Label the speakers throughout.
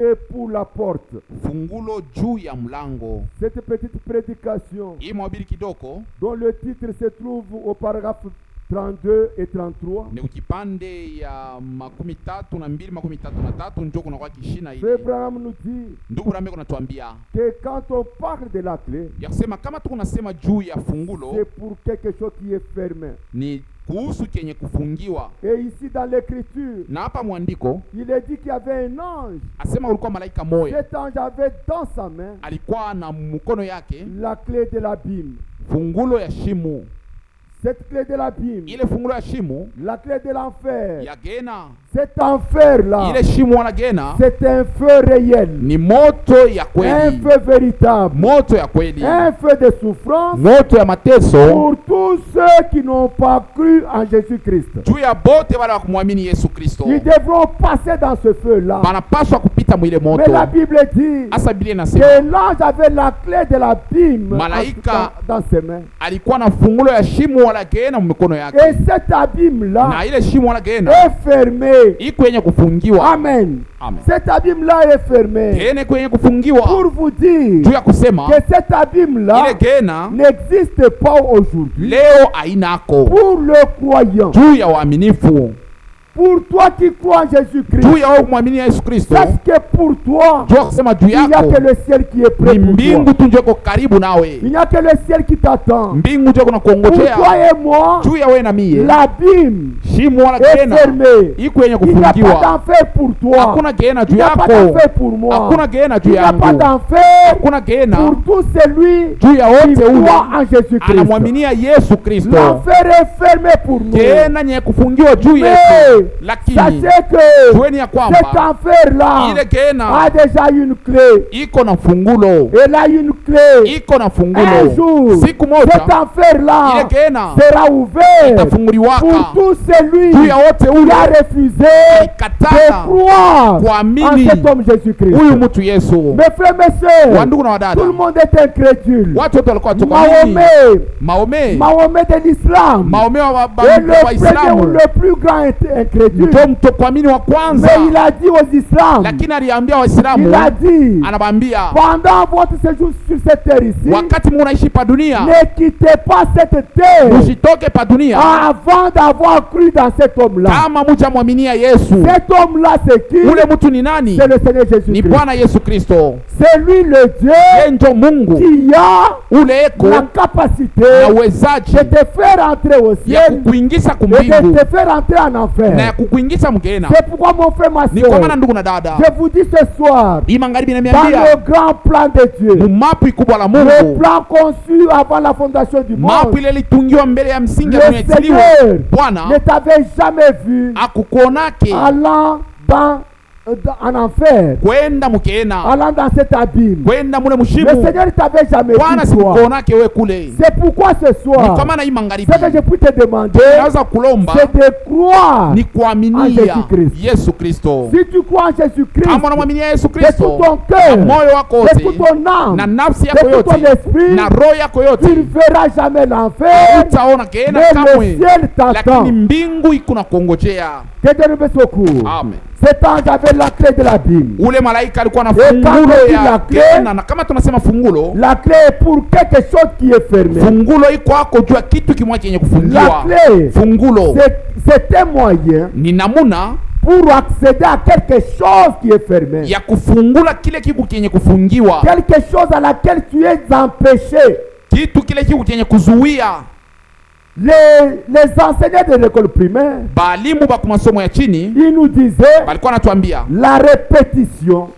Speaker 1: Et pour la porte.
Speaker 2: Fungulo juu ya mlango.
Speaker 1: Cette petite prédication
Speaker 2: dont
Speaker 1: le titre se trouve au paragraphe 32 et 33.
Speaker 2: Ni ukipande ya 32-33 njoo kuna kwa kishina ile.
Speaker 1: Abraham nous dit
Speaker 2: ndugu Rameko natuambia
Speaker 1: que quand on parle de la clé,
Speaker 2: ya kusema kama tunasema juu ya fungulo,
Speaker 1: c'est pour quelque chose qui est fermé.
Speaker 2: Ni kuhusu kenye kufungiwa.
Speaker 1: Et ici dans l'écriture,
Speaker 2: na hapa mwandiko
Speaker 1: il est dit qu'il y avait un ange.
Speaker 2: Asema ulikuwa malaika moja.
Speaker 1: Cet ange avait dans sa main,
Speaker 2: alikuwa na mkono yake,
Speaker 1: la clé de l'abîme.
Speaker 2: Fungulo ya shimo.
Speaker 1: Cette clé de l'abîme,
Speaker 2: ile fungulo ya shimo,
Speaker 1: la clé de l'enfer,
Speaker 2: ya Gena.
Speaker 1: Cet enfer là,
Speaker 2: ile shimo la Gena,
Speaker 1: c'est un feu réel,
Speaker 2: ni moto ya kweli,
Speaker 1: un feu véritable,
Speaker 2: moto ya kweli,
Speaker 1: un feu de souffrance,
Speaker 2: moto ya mateso
Speaker 1: pour tous ceux qui n'ont pas cru en Jésus-Christ.
Speaker 2: juu ya bote wale wakumwamini Yesu Kristo.
Speaker 1: Ils devront passer dans ce feu là.
Speaker 2: Banapaswa kupita mwile moto.
Speaker 1: Mais la Bible dit
Speaker 2: asa Biblia inasema
Speaker 1: que l'ange avait la clé de l'abîme
Speaker 2: malaika
Speaker 1: dans ses mains.
Speaker 2: Alikuwa na fungulo ya shimo wala Gena mkono yake.
Speaker 1: Et cet abîme là,
Speaker 2: na ile shimo wala Gena
Speaker 1: est fermé.
Speaker 2: Iko yenye kufungiwa.
Speaker 1: Amen.
Speaker 2: Amen.
Speaker 1: Cet abîme là est fermé.
Speaker 2: Gena kwenye kufungiwa.
Speaker 1: Pour vous dire
Speaker 2: juu ya kusema
Speaker 1: que cet abîme là
Speaker 2: ile Gena
Speaker 1: n'existe pas aujourd'hui.
Speaker 2: Leo hainako.
Speaker 1: Pour le croyant.
Speaker 2: Juu ya waaminifu.
Speaker 1: Pour toi qui crois en Jésus-Christ,
Speaker 2: juu ya wewe kumwamini Yesu Kristo,
Speaker 1: sache que pour toi,
Speaker 2: juu kusema juu yako,
Speaker 1: il n'y a que le ciel qui est prêt pour
Speaker 2: mbingu
Speaker 1: toi.
Speaker 2: tu njoo karibu nawe.
Speaker 1: Il n'y a que le ciel qui t'attend.
Speaker 2: Mbingu njoo kunakungojea.
Speaker 1: Pour toi et moi,
Speaker 2: juu ya wewe na mie,
Speaker 1: l'abîme
Speaker 2: shimo wala
Speaker 1: est
Speaker 2: Gena
Speaker 1: fermé.
Speaker 2: iko yenye
Speaker 1: Il n'y a pas
Speaker 2: kufungiwa.
Speaker 1: d'enfer pour toi.
Speaker 2: Hakuna Gena juu
Speaker 1: Il n'y a pas
Speaker 2: yako.
Speaker 1: d'enfer pour moi.
Speaker 2: Hakuna Gena juu
Speaker 1: Il n'y a pas
Speaker 2: yangu.
Speaker 1: d'enfer
Speaker 2: Hakuna Gena
Speaker 1: pour tout celui
Speaker 2: juu ya
Speaker 1: qui
Speaker 2: wote ule
Speaker 1: croit en Jésus-Christ.
Speaker 2: anamwaminia Yesu Kristo.
Speaker 1: L'enfer est fermé pour nous.
Speaker 2: Gena nye kufungiwa juu
Speaker 1: Mais
Speaker 2: yetu. Lakini
Speaker 1: sachez que
Speaker 2: jueni ya
Speaker 1: cet
Speaker 2: kwamba
Speaker 1: enfer là
Speaker 2: ile Gena
Speaker 1: a déjà une clé.
Speaker 2: iko na fungulo.
Speaker 1: Elle a une clé.
Speaker 2: Iko na
Speaker 1: Un
Speaker 2: fungulo.
Speaker 1: jour,
Speaker 2: Siku moja
Speaker 1: cet enfer là
Speaker 2: ile Gena
Speaker 1: sera ouvert
Speaker 2: itafunguliwaka
Speaker 1: pour tout celui
Speaker 2: juu ya wote
Speaker 1: qui
Speaker 2: ule
Speaker 1: a refusé de
Speaker 2: ikataka
Speaker 1: croire en
Speaker 2: kuamini
Speaker 1: cet homme Jésus-Christ.
Speaker 2: huyu mtu Yesu.
Speaker 1: Mes frères, mes sœurs,
Speaker 2: Wandugu na wadada,
Speaker 1: tout le monde est incrédule.
Speaker 2: watu wote walikuwa tukamini
Speaker 1: Mahomet de l'islam,
Speaker 2: Mahomet wa
Speaker 1: et le premier ou
Speaker 2: Waislamu
Speaker 1: le plus grand incrédule.
Speaker 2: ndio mtokuamini wa kwanza,
Speaker 1: Mais il a dit aux Islams,
Speaker 2: lakini aliambia Waislamu,
Speaker 1: il a dit,
Speaker 2: anabambia
Speaker 1: pendant votre séjour sur cette terre ici,
Speaker 2: wakati munaishi pa dunia,
Speaker 1: ne quittez pas cette terre
Speaker 2: musitoke pa dunia
Speaker 1: avant d'avoir cru dans cet homme-là.
Speaker 2: kama muja mwaminia Yesu.
Speaker 1: Cet homme-là, c'est qui?
Speaker 2: Ule mtu ni nani?
Speaker 1: C'est le Seigneur
Speaker 2: Ni
Speaker 1: Jésus-Christ.
Speaker 2: Bwana Yesu Kristo.
Speaker 1: C'est lui le Dieu
Speaker 2: Yeye ndio Mungu
Speaker 1: qui a
Speaker 2: ule eko
Speaker 1: la capacité
Speaker 2: na uwezaji
Speaker 1: de te faire entrer au
Speaker 2: ya
Speaker 1: ciel
Speaker 2: kukuingiza
Speaker 1: et
Speaker 2: kumbingu
Speaker 1: de te faire entrer en
Speaker 2: na ya
Speaker 1: enfer.
Speaker 2: kukuingiza mgena.
Speaker 1: C'est pourquoi mon frère, ma
Speaker 2: Ni kwa
Speaker 1: soeur,
Speaker 2: maana ndugu na dada,
Speaker 1: je vous dis ce soir,
Speaker 2: hii magharibi
Speaker 1: dans
Speaker 2: inaniambia
Speaker 1: le grand plan de Dieu,
Speaker 2: mumapu kubwa la
Speaker 1: le
Speaker 2: Mungu,
Speaker 1: plan conçu avant la fondation du
Speaker 2: mapu
Speaker 1: monde,
Speaker 2: ile litungiwa mbele ya msingi ya
Speaker 1: le
Speaker 2: dunia itiliwa.
Speaker 1: Seigneur
Speaker 2: Bwana
Speaker 1: ne t'avait jamais vu
Speaker 2: akukuonake
Speaker 1: allant en enfer,
Speaker 2: kwenda mukena,
Speaker 1: allant dans cet abîme.
Speaker 2: kwenda mule
Speaker 1: Le
Speaker 2: mushimu.
Speaker 1: Seigneur ne t'avait jamais
Speaker 2: Bwana
Speaker 1: vu toi.
Speaker 2: sikukuonake we kule.
Speaker 1: C'est pourquoi ce
Speaker 2: Ni
Speaker 1: soir,
Speaker 2: kwa maana hii magharibi
Speaker 1: ce que je peux te demander,
Speaker 2: naweza kulomba
Speaker 1: c'est de croire.
Speaker 2: ni kuaminia
Speaker 1: Jésus-Christ.
Speaker 2: Yesu Kristo.
Speaker 1: Si tu crois en Jésus-Christ,
Speaker 2: Kama unamwaminia Yesu
Speaker 1: de tout
Speaker 2: Kristo
Speaker 1: ton cœur,
Speaker 2: na moyo wako
Speaker 1: de tout
Speaker 2: wote
Speaker 1: ton âme,
Speaker 2: na nafsi
Speaker 1: de
Speaker 2: yako
Speaker 1: tout ton
Speaker 2: yote
Speaker 1: esprit,
Speaker 2: na roho yako
Speaker 1: tu
Speaker 2: yote,
Speaker 1: ne verras jamais l'enfer,
Speaker 2: utaona kena
Speaker 1: mais le
Speaker 2: kamwe,
Speaker 1: ciel t'attend.
Speaker 2: lakini mbingu iko na kongojea.
Speaker 1: Que Dieu nous fasse secours.
Speaker 2: Amen.
Speaker 1: Cet ange avait la clé de l'abîme.
Speaker 2: Ule malaika alikuwa na
Speaker 1: Et quand
Speaker 2: fungulo
Speaker 1: on dit la
Speaker 2: ya
Speaker 1: clé,
Speaker 2: Gena, na kama tunasema fungulo,
Speaker 1: La clé est pour quelque chose qui est fermé.
Speaker 2: fungulo iko hapo juu ya kitu kimoja chenye
Speaker 1: La
Speaker 2: kufungiwa.
Speaker 1: clé,
Speaker 2: Fungulo
Speaker 1: c'est un moyen
Speaker 2: ni namuna
Speaker 1: pour accéder à quelque chose qui est fermé.
Speaker 2: ya kufungula kile kitu chenye kufungiwa,
Speaker 1: Quelque chose à laquelle tu es empêché.
Speaker 2: kitu kile kitu chenye kuzuia.
Speaker 1: Les enseignants de l'école primaire,
Speaker 2: Balimu ba kumasomo ya chini
Speaker 1: ils nous disaient
Speaker 2: balikuwa natuambia
Speaker 1: la répétition.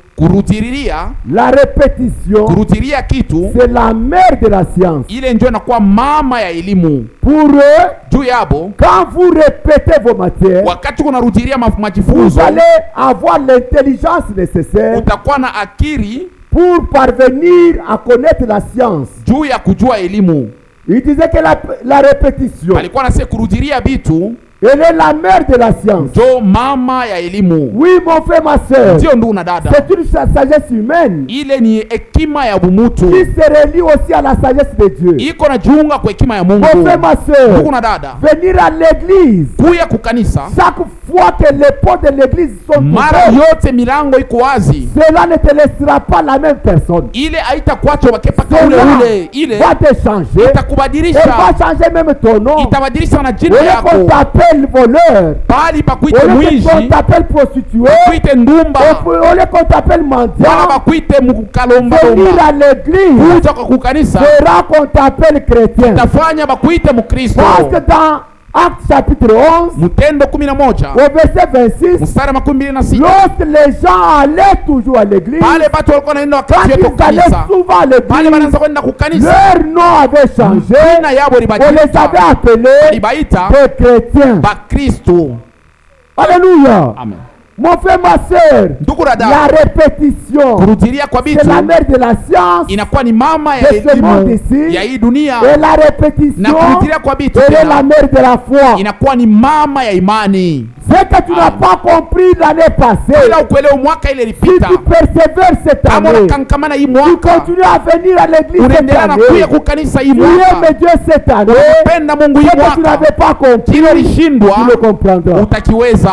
Speaker 2: kurutiria kitu
Speaker 1: C'est la mère de la science.
Speaker 2: ile ndio inakuwa mama ya elimu.
Speaker 1: Pour eux,
Speaker 2: Juu yabo
Speaker 1: quand vous répétez vos matières,
Speaker 2: wakati kunarutiria
Speaker 1: vous
Speaker 2: majifunzo,
Speaker 1: allez avoir l'intelligence nécessaire
Speaker 2: utakuwa na akili
Speaker 1: pour parvenir à connaître la science.
Speaker 2: juu ya kujua elimu.
Speaker 1: Il disait que la répétition,
Speaker 2: Alikuwa anasema kurutiria vitu
Speaker 1: elle est la mère de la science.
Speaker 2: ndio mama ya elimu.
Speaker 1: Oui, mon frère, ma soeur,
Speaker 2: Ndio ndugu na dada,
Speaker 1: c'est une sagesse humaine
Speaker 2: ile ni hekima ya bumutu,
Speaker 1: qui se relie aussi à la sagesse de Dieu.
Speaker 2: iko na jiunga kwa hekima ya
Speaker 1: Mon
Speaker 2: Mungu.
Speaker 1: frère, ma
Speaker 2: Ndugu
Speaker 1: soeur,
Speaker 2: na dada,
Speaker 1: venir à l'église
Speaker 2: kuya kukanisa
Speaker 1: chaque fois que les portes de l'église sont
Speaker 2: mara
Speaker 1: ouvertes,
Speaker 2: yote milango iko wazi,
Speaker 1: cela ne te laissera pas la même personne.
Speaker 2: ile haitakuacha ubaki paka ule
Speaker 1: Cela
Speaker 2: ule, ile
Speaker 1: va te changer. Elle
Speaker 2: itakubadilisha,
Speaker 1: va changer même ton nom.
Speaker 2: itabadilisha na
Speaker 1: Au
Speaker 2: jina
Speaker 1: lieu qu'on
Speaker 2: yako.
Speaker 1: t'appelle voleur,
Speaker 2: Pali pakuite
Speaker 1: au lieu qu'on
Speaker 2: mwizi,
Speaker 1: t'appelle prostituée,
Speaker 2: pakuite ndumba,
Speaker 1: au lieu qu'on t'appelle
Speaker 2: wala
Speaker 1: mendiant,
Speaker 2: bakuite mukalomba
Speaker 1: venir
Speaker 2: lomba,
Speaker 1: à l'église
Speaker 2: kuja kwa kukanisa
Speaker 1: fera qu'on t'appelle chrétien.
Speaker 2: tafanya bakuite mukristo.
Speaker 1: Parce que dans Actes chapitre 11,
Speaker 2: Mtendo 11
Speaker 1: au verset 26,
Speaker 2: mstari 26,
Speaker 1: lorsque les gens allaient toujours à l'église,
Speaker 2: pale batu walikuwa naenda
Speaker 1: quand
Speaker 2: wakati yote
Speaker 1: ils allaient
Speaker 2: kukanisa,
Speaker 1: souvent à
Speaker 2: pale
Speaker 1: l'église,
Speaker 2: banaanza kwenda kukanisa,
Speaker 1: leur nom avait changé.
Speaker 2: jina yabo
Speaker 1: On les avait
Speaker 2: libadilika,
Speaker 1: appelés
Speaker 2: libaita
Speaker 1: des chrétiens.
Speaker 2: bakristo.
Speaker 1: Alléluia.
Speaker 2: Amen.
Speaker 1: Mon frère, ma soeur,
Speaker 2: Ndugu na
Speaker 1: la
Speaker 2: dada,
Speaker 1: répétition,
Speaker 2: kurudilia kwa
Speaker 1: c'est
Speaker 2: bitu
Speaker 1: la mère de la science.
Speaker 2: inakuwa ni mama ya
Speaker 1: de ce monde
Speaker 2: elimu
Speaker 1: ici,
Speaker 2: ya hii dunia,
Speaker 1: et la
Speaker 2: na
Speaker 1: répétition,
Speaker 2: kurudilia kwa bitu
Speaker 1: elle est la
Speaker 2: tena
Speaker 1: mère de la foi.
Speaker 2: inakuwa ni mama ya imani.
Speaker 1: Ce que tu n'as pas compris l'année passée,
Speaker 2: Bila ukuelewa mwaka ile
Speaker 1: si
Speaker 2: ilipita,
Speaker 1: tu persévères cette
Speaker 2: kama
Speaker 1: année,
Speaker 2: unakankamana hii
Speaker 1: tu
Speaker 2: mwaka,
Speaker 1: continues à venir à l'église cette
Speaker 2: unaendelea na
Speaker 1: année,
Speaker 2: kuya kukanisa hii
Speaker 1: tu
Speaker 2: mwaka,
Speaker 1: aimes Dieu cette année,
Speaker 2: penda Mungu
Speaker 1: ce
Speaker 2: hii
Speaker 1: que tu
Speaker 2: mwaka,
Speaker 1: n'avais pas compris,
Speaker 2: kile
Speaker 1: tu
Speaker 2: ulishindwa
Speaker 1: le comprendras.
Speaker 2: utakiweza.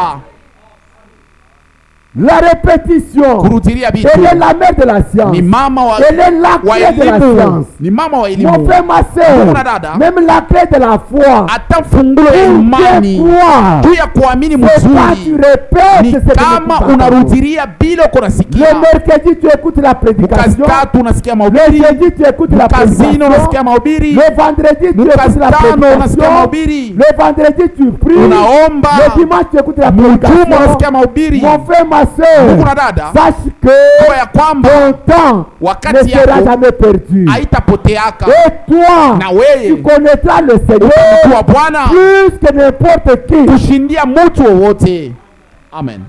Speaker 1: La répétition,
Speaker 2: Kurudilia bitu
Speaker 1: elle est la mère de la science.
Speaker 2: ni mama wa
Speaker 1: Elle est la clé de la
Speaker 2: elimu,
Speaker 1: science.
Speaker 2: ni mama wa
Speaker 1: Mon
Speaker 2: elimu.
Speaker 1: frère, ma
Speaker 2: Ndugu na
Speaker 1: soeur,
Speaker 2: dada,
Speaker 1: même la clé de la foi.
Speaker 2: hata fungulo ya
Speaker 1: Pour
Speaker 2: imani
Speaker 1: croire,
Speaker 2: juu ya kuamini
Speaker 1: c'est quand tu
Speaker 2: mzuri
Speaker 1: répètes
Speaker 2: ni
Speaker 1: ce que tu
Speaker 2: kama
Speaker 1: n'écoutes pas.
Speaker 2: unarudilia bila uko
Speaker 1: Le
Speaker 2: nasikia.
Speaker 1: mercredi, tu écoutes la
Speaker 2: Mukazi
Speaker 1: prédication.
Speaker 2: tatu unasikia
Speaker 1: Le
Speaker 2: mahubiri,
Speaker 1: jeudi, tu écoutes la
Speaker 2: mukazini
Speaker 1: prédication.
Speaker 2: unasikia mahubiri,
Speaker 1: Le vendredi, tu
Speaker 2: mukazi
Speaker 1: écoutes la
Speaker 2: tano unasikia
Speaker 1: prédication.
Speaker 2: mahubiri,
Speaker 1: Le vendredi, tu pries.
Speaker 2: unaomba,
Speaker 1: Le dimanche, tu écoutes la
Speaker 2: mjuma unasikia
Speaker 1: prédication.
Speaker 2: mahubiri.
Speaker 1: Mon frère, ma
Speaker 2: Ndugu
Speaker 1: soeur,
Speaker 2: na dada,
Speaker 1: sache que
Speaker 2: jua ya kwamba
Speaker 1: ton temps ne
Speaker 2: wakati
Speaker 1: sera
Speaker 2: yako
Speaker 1: jamais perdu.
Speaker 2: haitapoteaka,
Speaker 1: Et toi,
Speaker 2: na
Speaker 1: tu
Speaker 2: wewe
Speaker 1: connaîtras le Seigneur
Speaker 2: utamjua Bwana
Speaker 1: plus que n'importe qui.
Speaker 2: kushindia mtu wowote. Amen.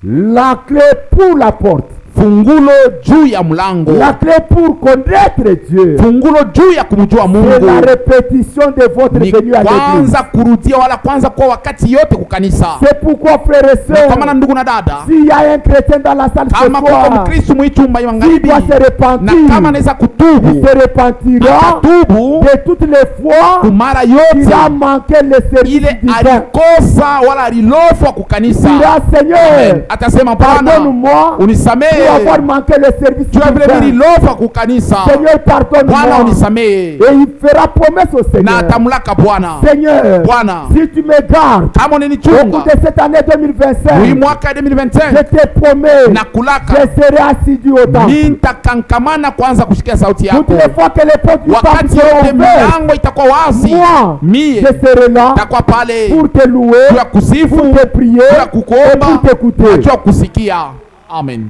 Speaker 1: La clé pour la porte.
Speaker 2: Fungulo juu ya mlango,
Speaker 1: La clé pour connaître Dieu.
Speaker 2: fungulo juu ya kumjua
Speaker 1: C'est la
Speaker 2: Mungu
Speaker 1: répétition de votre
Speaker 2: ni
Speaker 1: venue à l'église.
Speaker 2: kwanza kurudia, wala kwanza kwa wakati yote kukanisa.
Speaker 1: C'est pourquoi, frères et
Speaker 2: Na kwa
Speaker 1: sœurs,
Speaker 2: maana ndugu na dada,
Speaker 1: s'il y a un chrétien dans la salle ce
Speaker 2: kama kuko
Speaker 1: soir,
Speaker 2: Mkristo mwichumba
Speaker 1: s'il
Speaker 2: magharibi
Speaker 1: doit se
Speaker 2: na
Speaker 1: repentir,
Speaker 2: kama anaweza
Speaker 1: il
Speaker 2: kutubu,
Speaker 1: se repentira
Speaker 2: atatubu
Speaker 1: de toutes les fois
Speaker 2: kumara
Speaker 1: qu'il a
Speaker 2: yote
Speaker 1: manqué le service
Speaker 2: ile
Speaker 1: divin.
Speaker 2: alikosa wala alilofwa
Speaker 1: Il
Speaker 2: kukanisa.
Speaker 1: dira, Seigneur,
Speaker 2: Atasema Bwana,
Speaker 1: pardonne-moi pour
Speaker 2: unisamehe
Speaker 1: avoir manqué le service
Speaker 2: juu ya vile
Speaker 1: divin.
Speaker 2: nililofwa kukanisa.
Speaker 1: Seigneur,
Speaker 2: Bwana
Speaker 1: pardonne-moi.
Speaker 2: unisamehe,
Speaker 1: Et il fera promesse au
Speaker 2: na
Speaker 1: Seigneur.
Speaker 2: atamlaka Bwana,
Speaker 1: Seigneur,
Speaker 2: Bwana,
Speaker 1: si tu me gardes
Speaker 2: kama
Speaker 1: au cours
Speaker 2: unanichunga
Speaker 1: de cette année
Speaker 2: hii
Speaker 1: 2025,
Speaker 2: mwaka ya
Speaker 1: je
Speaker 2: 2025
Speaker 1: te promets,
Speaker 2: na
Speaker 1: je
Speaker 2: kulaka
Speaker 1: serai assidu au temple.
Speaker 2: nitakankamana kwanza kusikia sauti
Speaker 1: Toutes
Speaker 2: yako.
Speaker 1: les fois que les portes du temple
Speaker 2: Wakati
Speaker 1: seront
Speaker 2: yote
Speaker 1: ouvertes,
Speaker 2: milango itakuwa wazi,
Speaker 1: moi,
Speaker 2: mie
Speaker 1: je serai là
Speaker 2: takuwa pale
Speaker 1: pour te louer,
Speaker 2: juu ya kusifu,
Speaker 1: pour te prier
Speaker 2: juu ya
Speaker 1: et
Speaker 2: kukuomba,
Speaker 1: pour t'écouter.
Speaker 2: juu ya kusikia. Amen.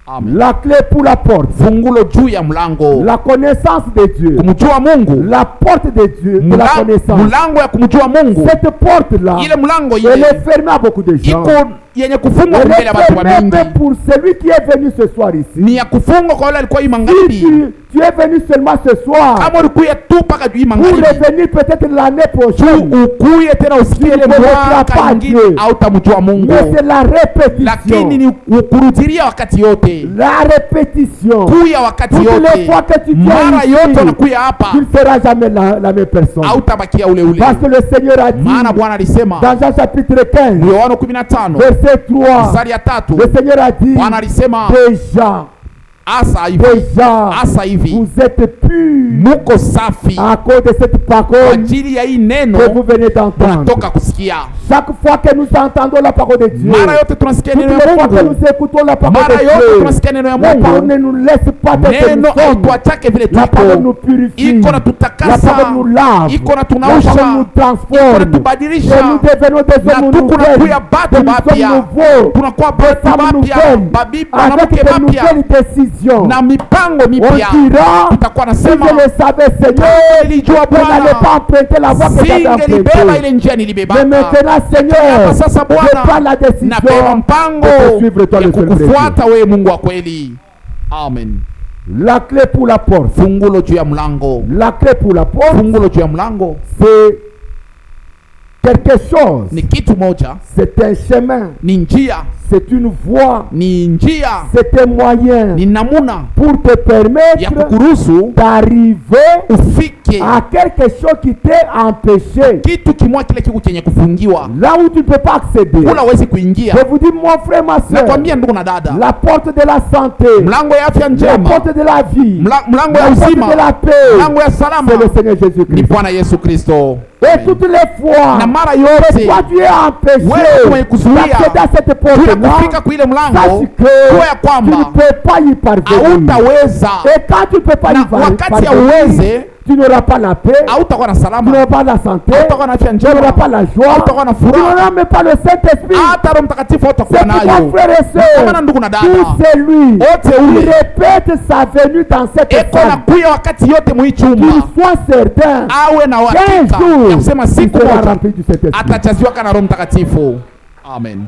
Speaker 2: Amen.
Speaker 1: La clé pour la porte,
Speaker 2: Fungulo juu ya mlango,
Speaker 1: la connaissance de Dieu,
Speaker 2: kumjua Mungu,
Speaker 1: la porte de Dieu, de la connaissance.
Speaker 2: mlango ya kumjua Mungu.
Speaker 1: Cette porte-là,
Speaker 2: Ile mlango
Speaker 1: elle
Speaker 2: ile
Speaker 1: est fermée à beaucoup de gens.
Speaker 2: iko yenye kufungwa
Speaker 1: Elle
Speaker 2: mbele ya
Speaker 1: est
Speaker 2: watu wa
Speaker 1: fermée
Speaker 2: mingi,
Speaker 1: même pour celui qui est venu ce soir ici.
Speaker 2: ni ya kufungwa kwa wale alikuwa hii
Speaker 1: Si
Speaker 2: magharibi.
Speaker 1: tu es venu seulement ce soir,
Speaker 2: Kama ulikuya tu mpaka juu hii
Speaker 1: pour
Speaker 2: magharibi,
Speaker 1: revenir peut-être l'année prochaine,
Speaker 2: tu ukuye tena usikie ile mwaka ingine, au tamjua Mungu.
Speaker 1: mais c'est la répétition.
Speaker 2: Lakini ni kurudilia wakati yote,
Speaker 1: La répétition.
Speaker 2: kuya wakati
Speaker 1: Toutes les
Speaker 2: yote,
Speaker 1: fois que tu
Speaker 2: mara
Speaker 1: viens
Speaker 2: yote
Speaker 1: ici,
Speaker 2: unakuya hapa,
Speaker 1: tu ne seras jamais la même personne.
Speaker 2: au tabakia ule ule.
Speaker 1: Parce que le Seigneur a dit
Speaker 2: Maana Bwana alisema
Speaker 1: dans Jean chapitre 15,
Speaker 2: Yohana 15
Speaker 1: verset 3,
Speaker 2: mstari ya 3,
Speaker 1: le Seigneur a dit
Speaker 2: Bwana alisema
Speaker 1: déjà,
Speaker 2: asa hivi, asa hivi
Speaker 1: vous êtes purs
Speaker 2: muko safi
Speaker 1: à cause de cette
Speaker 2: kwa
Speaker 1: parole
Speaker 2: ajili ya hii neno
Speaker 1: que vous venez d'entendre.
Speaker 2: tunatoka kusikia.
Speaker 1: Chaque fois que nous entendons la parole de Dieu,
Speaker 2: Mara yote tunasikia
Speaker 1: toutes
Speaker 2: neno
Speaker 1: les
Speaker 2: ya
Speaker 1: fois que
Speaker 2: Mungu,
Speaker 1: nous écoutons la parole
Speaker 2: mara
Speaker 1: de
Speaker 2: yote
Speaker 1: Dieu,
Speaker 2: tunasikia neno ya
Speaker 1: la parole
Speaker 2: Mungu,
Speaker 1: ne nous laisse pas tel que
Speaker 2: neno
Speaker 1: nous sommes.
Speaker 2: haituachake vile
Speaker 1: La parole nous
Speaker 2: tuliko,
Speaker 1: purifie,
Speaker 2: iko na
Speaker 1: la
Speaker 2: tutakasa,
Speaker 1: parole nous lave,
Speaker 2: iko na
Speaker 1: la
Speaker 2: tunausha,
Speaker 1: parole nous
Speaker 2: iko na
Speaker 1: transforme, et
Speaker 2: tubadilisha,
Speaker 1: nous devenons des
Speaker 2: na
Speaker 1: hommes
Speaker 2: tuko na
Speaker 1: nouvelles,
Speaker 2: kuya batu
Speaker 1: des
Speaker 2: bapya,
Speaker 1: hommes nouveaux,
Speaker 2: tunakuwa
Speaker 1: des
Speaker 2: batu
Speaker 1: femmes
Speaker 2: bapya,
Speaker 1: nouvelles,
Speaker 2: babibi
Speaker 1: avec
Speaker 2: banamuke
Speaker 1: de
Speaker 2: bapya
Speaker 1: nouvelles décisions.
Speaker 2: na mipango
Speaker 1: On
Speaker 2: mipya.
Speaker 1: dira,
Speaker 2: Tutakuwa
Speaker 1: si je
Speaker 2: nasema
Speaker 1: le savais, Seigneur,
Speaker 2: nilijua
Speaker 1: je n'allais pas
Speaker 2: Bwana,
Speaker 1: emprunter la voie que j'avais
Speaker 2: singelibeba
Speaker 1: empruntée.
Speaker 2: ile njia
Speaker 1: Mais
Speaker 2: nilibebaka.
Speaker 1: maintenant, Seigneur,
Speaker 2: Hapa sasa
Speaker 1: je prends
Speaker 2: Bwana,
Speaker 1: la décision
Speaker 2: nabeba mpango
Speaker 1: de te suivre toi
Speaker 2: ya
Speaker 1: le seul vrai Dieu.
Speaker 2: kukufuata wewe Mungu wa kweli. Amen.
Speaker 1: La clé pour la porte.
Speaker 2: Fungulo juu ya mlango,
Speaker 1: La clé pour la porte,
Speaker 2: fungulo juu ya mlango
Speaker 1: c'est quelque chose.
Speaker 2: ni kitu moja,
Speaker 1: C'est un chemin.
Speaker 2: ni njia,
Speaker 1: C'est une voie,
Speaker 2: ni njia,
Speaker 1: c'est un moyen
Speaker 2: ni namuna
Speaker 1: pour te
Speaker 2: ya
Speaker 1: permettre
Speaker 2: kukuruhusu
Speaker 1: d'arriver
Speaker 2: ufike
Speaker 1: à quelque chose qui t'est empêché.
Speaker 2: kitu kimwa kile kiku chenye kufungiwa,
Speaker 1: Là où tu ne peux pas accéder.
Speaker 2: kula uwezi kuingia.
Speaker 1: Je vous dis, mon frère, ma soeur,
Speaker 2: Nakwambia ndugu na dada,
Speaker 1: la porte de la santé,
Speaker 2: mlango ya afya
Speaker 1: la
Speaker 2: njema,
Speaker 1: porte de la vie,
Speaker 2: mlango ya
Speaker 1: la porte
Speaker 2: uzima,
Speaker 1: de la paix,
Speaker 2: mlango ya salama
Speaker 1: c'est le Seigneur
Speaker 2: ni
Speaker 1: Jésus-Christ.
Speaker 2: Bwana Yesu Kristo.
Speaker 1: Et toutes les fois,
Speaker 2: Na mara yote
Speaker 1: toi tu es empêché
Speaker 2: wewe mwenye kuzuia
Speaker 1: d'accéder à cette
Speaker 2: bila
Speaker 1: porte-là,
Speaker 2: kufika kwa ile mlango,
Speaker 1: sache que
Speaker 2: jua ya
Speaker 1: tu
Speaker 2: kwamba
Speaker 1: ne peux pas y parvenir.
Speaker 2: hautaweza,
Speaker 1: Et quand tu ne peux pas
Speaker 2: na
Speaker 1: y
Speaker 2: wakati ya
Speaker 1: parvenir,
Speaker 2: uweze
Speaker 1: tu n'auras pas la paix,
Speaker 2: hautakuwa na
Speaker 1: tu
Speaker 2: salama,
Speaker 1: n'auras pas la santé,
Speaker 2: hautakuwa na afya
Speaker 1: tu n'auras
Speaker 2: njema,
Speaker 1: pas la joie,
Speaker 2: hautakuwa na
Speaker 1: tu
Speaker 2: furaha,
Speaker 1: n'auras même pas le Saint-Esprit.
Speaker 2: hata Roho Mtakatifu hautakuwa
Speaker 1: C'est pourquoi,
Speaker 2: nayo.
Speaker 1: frères et
Speaker 2: Kama na
Speaker 1: sœurs,
Speaker 2: ndugu na dada,
Speaker 1: tout celui
Speaker 2: wote
Speaker 1: qui
Speaker 2: ule
Speaker 1: répète sa venue dans cette
Speaker 2: eko na
Speaker 1: salle,
Speaker 2: kuya wakati yote mwi
Speaker 1: qu'il
Speaker 2: chumba,
Speaker 1: soit certain
Speaker 2: awe na
Speaker 1: qu'un
Speaker 2: uhakika
Speaker 1: jour,
Speaker 2: ya kusema
Speaker 1: il
Speaker 2: siku
Speaker 1: sera
Speaker 2: moja
Speaker 1: rempli du Saint-Esprit.
Speaker 2: atachaziwa kana Roho Mtakatifu. Amen.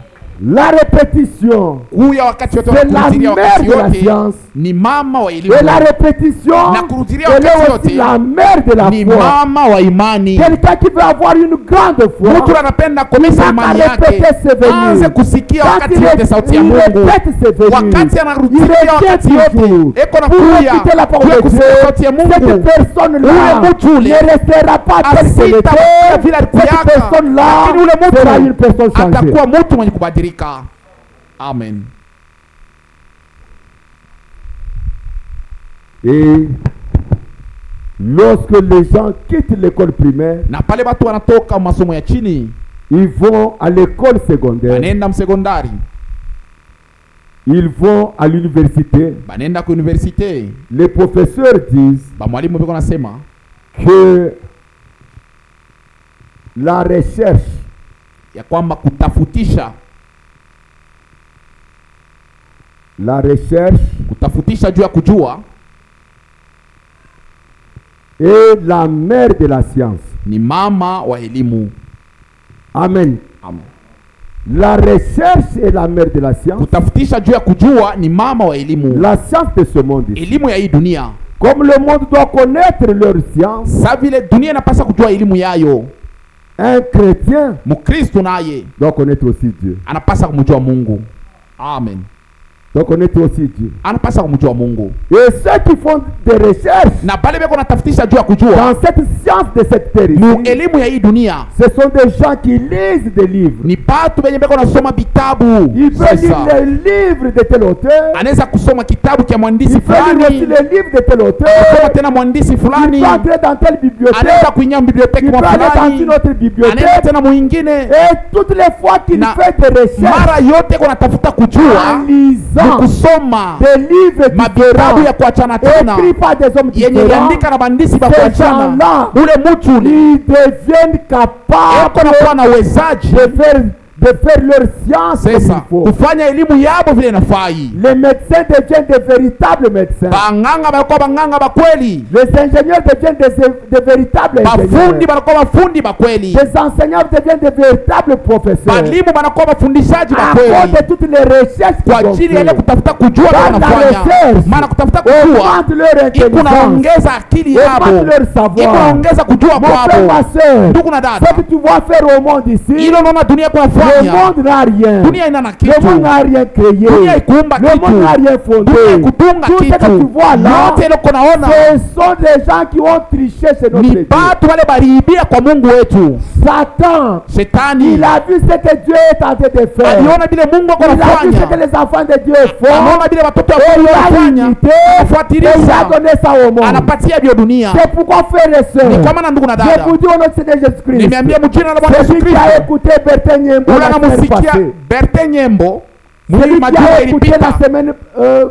Speaker 1: La répétition
Speaker 2: Kuya wakati yote,
Speaker 1: c'est la
Speaker 2: kurudilia
Speaker 1: mère
Speaker 2: wakati
Speaker 1: de la
Speaker 2: yote
Speaker 1: science.
Speaker 2: ni mama wa elimu,
Speaker 1: Et la répétition,
Speaker 2: na kurudilia
Speaker 1: elle
Speaker 2: wakati
Speaker 1: est
Speaker 2: yote
Speaker 1: aussi la mère de la
Speaker 2: ni
Speaker 1: foi.
Speaker 2: mama wa imani.
Speaker 1: Quelqu'un qui veut avoir une grande foi,
Speaker 2: Mtu anapenda komesa imani yake,
Speaker 1: répéter ses venues.
Speaker 2: aanze kusikia
Speaker 1: Quand
Speaker 2: wakati
Speaker 1: il
Speaker 2: yote sauti ya
Speaker 1: il
Speaker 2: Mungu,
Speaker 1: répète ses venues,
Speaker 2: wakati
Speaker 1: il
Speaker 2: anarudilia
Speaker 1: revient
Speaker 2: wakati yote
Speaker 1: toujours
Speaker 2: eko na
Speaker 1: pour
Speaker 2: kuya
Speaker 1: écouter la parole
Speaker 2: kuya
Speaker 1: de Dieu.
Speaker 2: kusikia sauti ya
Speaker 1: Cette
Speaker 2: Mungu.
Speaker 1: personne-là
Speaker 2: Ule mtu ule
Speaker 1: ne restera pas telle qu'elle
Speaker 2: asita
Speaker 1: était.
Speaker 2: vile
Speaker 1: Cette
Speaker 2: alikuyaka,
Speaker 1: personne-là
Speaker 2: lakini ule
Speaker 1: sera une
Speaker 2: mtu
Speaker 1: personne changée.
Speaker 2: atakuwa mtu mwenye kubadilika. Amen.
Speaker 1: Et lorsque les gens quittent l'école primaire,
Speaker 2: Na pale watu wanatoka masomo ya chini
Speaker 1: ils vont à l'école secondaire,
Speaker 2: banenda msekondari,
Speaker 1: ils vont à l'université.
Speaker 2: banenda ku universite,
Speaker 1: Les professeurs disent
Speaker 2: ba mwalimu biko nasema
Speaker 1: que la recherche
Speaker 2: ya kwamba kutafutisha juu ya kujua
Speaker 1: est la mère de la science.
Speaker 2: ni mama wa elimu.
Speaker 1: Amen.
Speaker 2: Amen.
Speaker 1: La recherche est la mère de la science.
Speaker 2: Kutafutisha juu ya kujua ni mama wa elimu.
Speaker 1: La science de ce monde.
Speaker 2: Elimu ya hii dunia,
Speaker 1: Comme le monde doit connaître leur science,
Speaker 2: sa vile dunia inapasa kujua elimu yayo,
Speaker 1: un chrétien
Speaker 2: Mkristo naye
Speaker 1: doit connaître aussi Dieu.
Speaker 2: anapasa kumjua Mungu. Amen.
Speaker 1: Doit connaître aussi Dieu.
Speaker 2: Anapasa kumjua Mungu.
Speaker 1: Et ceux qui font des recherches
Speaker 2: Na pale beko natafutisha juu ya kujua
Speaker 1: dans cette science de cette terre
Speaker 2: mu
Speaker 1: ici,
Speaker 2: elimu ya hii dunia,
Speaker 1: ce sont des gens qui lisent des livres.
Speaker 2: ni batu benye beko nasoma vitabu.
Speaker 1: Il peut
Speaker 2: Sasa
Speaker 1: lire les livres de tel auteur.
Speaker 2: anaweza kusoma kitabu cha mwandisi
Speaker 1: Il peut lire aussi
Speaker 2: fulani,
Speaker 1: les livres de tel
Speaker 2: kusoma
Speaker 1: auteur.
Speaker 2: tena mwandisi
Speaker 1: Il
Speaker 2: fulani,
Speaker 1: peut entrer dans telle bibliothèque.
Speaker 2: anaweza kuingia biblioteki
Speaker 1: Il peut
Speaker 2: mwa
Speaker 1: aller dans une
Speaker 2: fulani,
Speaker 1: autre
Speaker 2: anaenda
Speaker 1: bibliothèque.
Speaker 2: tena mwingine.
Speaker 1: Et toutes les fois qu'il
Speaker 2: Na
Speaker 1: fait des recherches
Speaker 2: mara yote kuna tafuta
Speaker 1: en
Speaker 2: kujua ni
Speaker 1: lisant
Speaker 2: kusoma
Speaker 1: des livres
Speaker 2: mavitabu
Speaker 1: différents
Speaker 2: ya kuachana tena
Speaker 1: écrits par des hommes
Speaker 2: yenye
Speaker 1: différents,
Speaker 2: iliandika na bandisi ba
Speaker 1: ces
Speaker 2: kuachana,
Speaker 1: gens-là,
Speaker 2: ule mtu ule
Speaker 1: ils deviennent capables
Speaker 2: eko nakuwa na uwezaji
Speaker 1: de faire leur science comme il
Speaker 2: sasa
Speaker 1: faut.
Speaker 2: kufanya elimu yabo vile inafai.
Speaker 1: Les médecins deviennent de véritables médecins.
Speaker 2: Banganga banakuwa banganga ba kweli,
Speaker 1: Les ingénieurs deviennent de véritables
Speaker 2: bafundi
Speaker 1: ingénieurs.
Speaker 2: banakuwa bafundi ba kweli,
Speaker 1: Les enseignants deviennent de véritables professeurs.
Speaker 2: balimu banakuwa bafundishaji ba
Speaker 1: À cause
Speaker 2: kweli,
Speaker 1: de toutes les recherches
Speaker 2: kwa
Speaker 1: qu'ils ont
Speaker 2: ajili ya ile
Speaker 1: fait.
Speaker 2: kutafuta kujua vile
Speaker 1: Dans la
Speaker 2: wanafanya.
Speaker 1: recherche,
Speaker 2: Maana kutafuta kujua
Speaker 1: augmente leur intelligence,
Speaker 2: ikunaongeza akili yabo,
Speaker 1: augmente leur savoir.
Speaker 2: ikunaongeza kujua
Speaker 1: Mon frère, ma
Speaker 2: kwabo.
Speaker 1: soeur,
Speaker 2: Ndugu na
Speaker 1: ce
Speaker 2: dada,
Speaker 1: que tu vois faire au monde ici,
Speaker 2: ilo naona dunia
Speaker 1: le
Speaker 2: kunafanya,
Speaker 1: monde n'a rien.
Speaker 2: dunia ina na
Speaker 1: Le monde
Speaker 2: kitu,
Speaker 1: n'a rien créé.
Speaker 2: dunia ikuumba
Speaker 1: Le monde n'a
Speaker 2: kitu,
Speaker 1: rien fondé.
Speaker 2: dunia ikutunga
Speaker 1: Tout ce que tu
Speaker 2: kitu,
Speaker 1: vois là,
Speaker 2: yote ile kunaona
Speaker 1: ce sont des gens qui ont triché chez notre
Speaker 2: ni
Speaker 1: Dieu.
Speaker 2: batu wale baliibia kwa Mungu wetu.
Speaker 1: Satan,
Speaker 2: Shetani
Speaker 1: il a vu ce que Dieu est en train de faire.
Speaker 2: aliona vile Mungu ako
Speaker 1: Il a vu ce que
Speaker 2: anafanya,
Speaker 1: les enfants de Dieu font.
Speaker 2: anaona vile watoto wa
Speaker 1: Et
Speaker 2: Mungu
Speaker 1: il a
Speaker 2: wanafanya,
Speaker 1: imité. Et il a
Speaker 2: anafuatilia,
Speaker 1: donné ça au monde.
Speaker 2: anapatia bio dunia.
Speaker 1: C'est pourquoi, frères et
Speaker 2: Ni
Speaker 1: sœurs,
Speaker 2: kwa maana ndugu na
Speaker 1: je
Speaker 2: dada,
Speaker 1: vous dis au nom de Seigneur Jésus-Christ,
Speaker 2: nimeambia mjina la Bwana Yesu
Speaker 1: celui qui a
Speaker 2: Kristo,
Speaker 1: écouté Bertin Nyembo
Speaker 2: ule
Speaker 1: la semaine
Speaker 2: anamusikia
Speaker 1: passée,
Speaker 2: Bertin Nyembo mwili
Speaker 1: celui qui
Speaker 2: majuma
Speaker 1: a écouté
Speaker 2: ilipita,
Speaker 1: la semaine,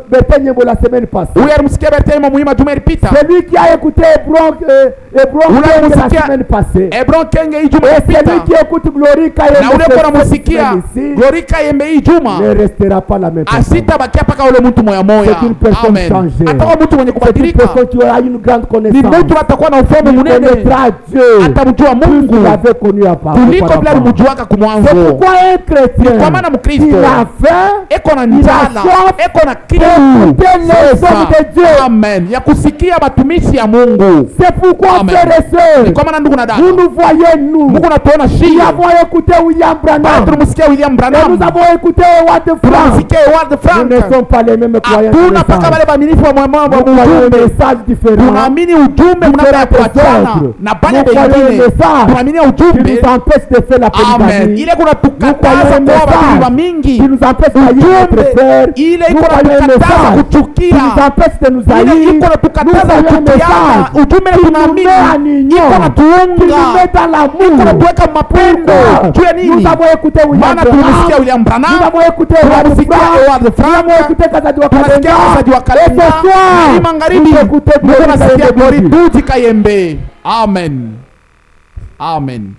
Speaker 1: Bertin Nyembo la semaine passée,
Speaker 2: huyu alimsikia Bertin Nyembo mwili majuma ilipita,
Speaker 1: celui qui a écouté Hebron
Speaker 2: ule
Speaker 1: Kenge la
Speaker 2: alimsikia
Speaker 1: semaine passée,
Speaker 2: Hebron Kenge hii juma
Speaker 1: et celui
Speaker 2: ilipita,
Speaker 1: qui écoute Glory
Speaker 2: na ule
Speaker 1: Kayembe
Speaker 2: kwa
Speaker 1: cette
Speaker 2: namusikia
Speaker 1: semaine ici,
Speaker 2: Glory Kayembe hii juma
Speaker 1: ne restera pas la même personne.
Speaker 2: asitabakia paka ule mtu moya moya.
Speaker 1: C'est une personne
Speaker 2: Amen.
Speaker 1: changée.
Speaker 2: Atakuwa mtu mwenye
Speaker 1: C'est une
Speaker 2: kubadilika,
Speaker 1: personne qui aura une grande
Speaker 2: ni
Speaker 1: connaissance.
Speaker 2: mtu atakuwa na ufahamu
Speaker 1: Il
Speaker 2: munene,
Speaker 1: connaîtra Dieu.
Speaker 2: atamjua
Speaker 1: Plus
Speaker 2: Mungu
Speaker 1: qu'il avait connu
Speaker 2: kuliko vile
Speaker 1: auparavant.
Speaker 2: alimjuaka
Speaker 1: C'est
Speaker 2: kumwanzo.
Speaker 1: pourquoi un chrétien
Speaker 2: Kwa maana
Speaker 1: qui
Speaker 2: Mkristo
Speaker 1: a faim
Speaker 2: eko na njala, eko na kiu. Amen. Ya kusikia batumishi ya Mungu.
Speaker 1: C'est pourquoi frères et sœurs,
Speaker 2: Kwa maana ndugu na dada,
Speaker 1: vous nous voyez nous.
Speaker 2: Mungu natuona
Speaker 1: Nous
Speaker 2: shia.
Speaker 1: avons écouté William Branham.
Speaker 2: Tunamsikia William
Speaker 1: Et
Speaker 2: Branham.
Speaker 1: nous avons écouté Howard Frank.
Speaker 2: Tunamsikia Howard
Speaker 1: Nous
Speaker 2: Frank.
Speaker 1: ne sommes pas les mêmes croyants.
Speaker 2: Hatuna paka wale waaminifu wa mwema wa
Speaker 1: Nous croyons
Speaker 2: ujumbe.
Speaker 1: un message différent.
Speaker 2: Tunaamini ujumbe mnapoachana na bale wengine. Tunaamini
Speaker 1: Qui
Speaker 2: ujumbe.
Speaker 1: nous empêche de faire la
Speaker 2: Amen.
Speaker 1: polygamie.
Speaker 2: Ile kuna tukataza kwa watu wa mingi.
Speaker 1: Qui nous empêche de haïr notre frère.
Speaker 2: Ile
Speaker 1: Nous
Speaker 2: iko na
Speaker 1: croyons un
Speaker 2: tukataza
Speaker 1: message qui
Speaker 2: kuchukia.
Speaker 1: nous empêche de nous
Speaker 2: Ile
Speaker 1: haïr.
Speaker 2: iko na
Speaker 1: Nous
Speaker 2: tukataza
Speaker 1: croyons un
Speaker 2: kuchukiana.
Speaker 1: message
Speaker 2: Ujumbe
Speaker 1: qui nous met en
Speaker 2: tunaamini iko na
Speaker 1: union. Qui nous
Speaker 2: tuunga.
Speaker 1: met dans
Speaker 2: Iko na
Speaker 1: l'amour.
Speaker 2: tuweka mapendo. Juu ya nini?
Speaker 1: Nous avons écouté William
Speaker 2: Maana tumesikia
Speaker 1: Branham.
Speaker 2: William
Speaker 1: Nous
Speaker 2: Branham.
Speaker 1: avons écouté Howard
Speaker 2: Tunamsikia Howard
Speaker 1: Frank. Nous
Speaker 2: Frank.
Speaker 1: avons écouté Kazadi wa
Speaker 2: Tunasikia
Speaker 1: Kalenga.
Speaker 2: Kasaji wa
Speaker 1: Et
Speaker 2: Kalenga.
Speaker 1: ce soir,
Speaker 2: Hii magharibi.
Speaker 1: nous écoutons
Speaker 2: Mungu
Speaker 1: Glory
Speaker 2: nasikia Glory
Speaker 1: Kayembe.
Speaker 2: Tuti Kayembe. Amen. Amen.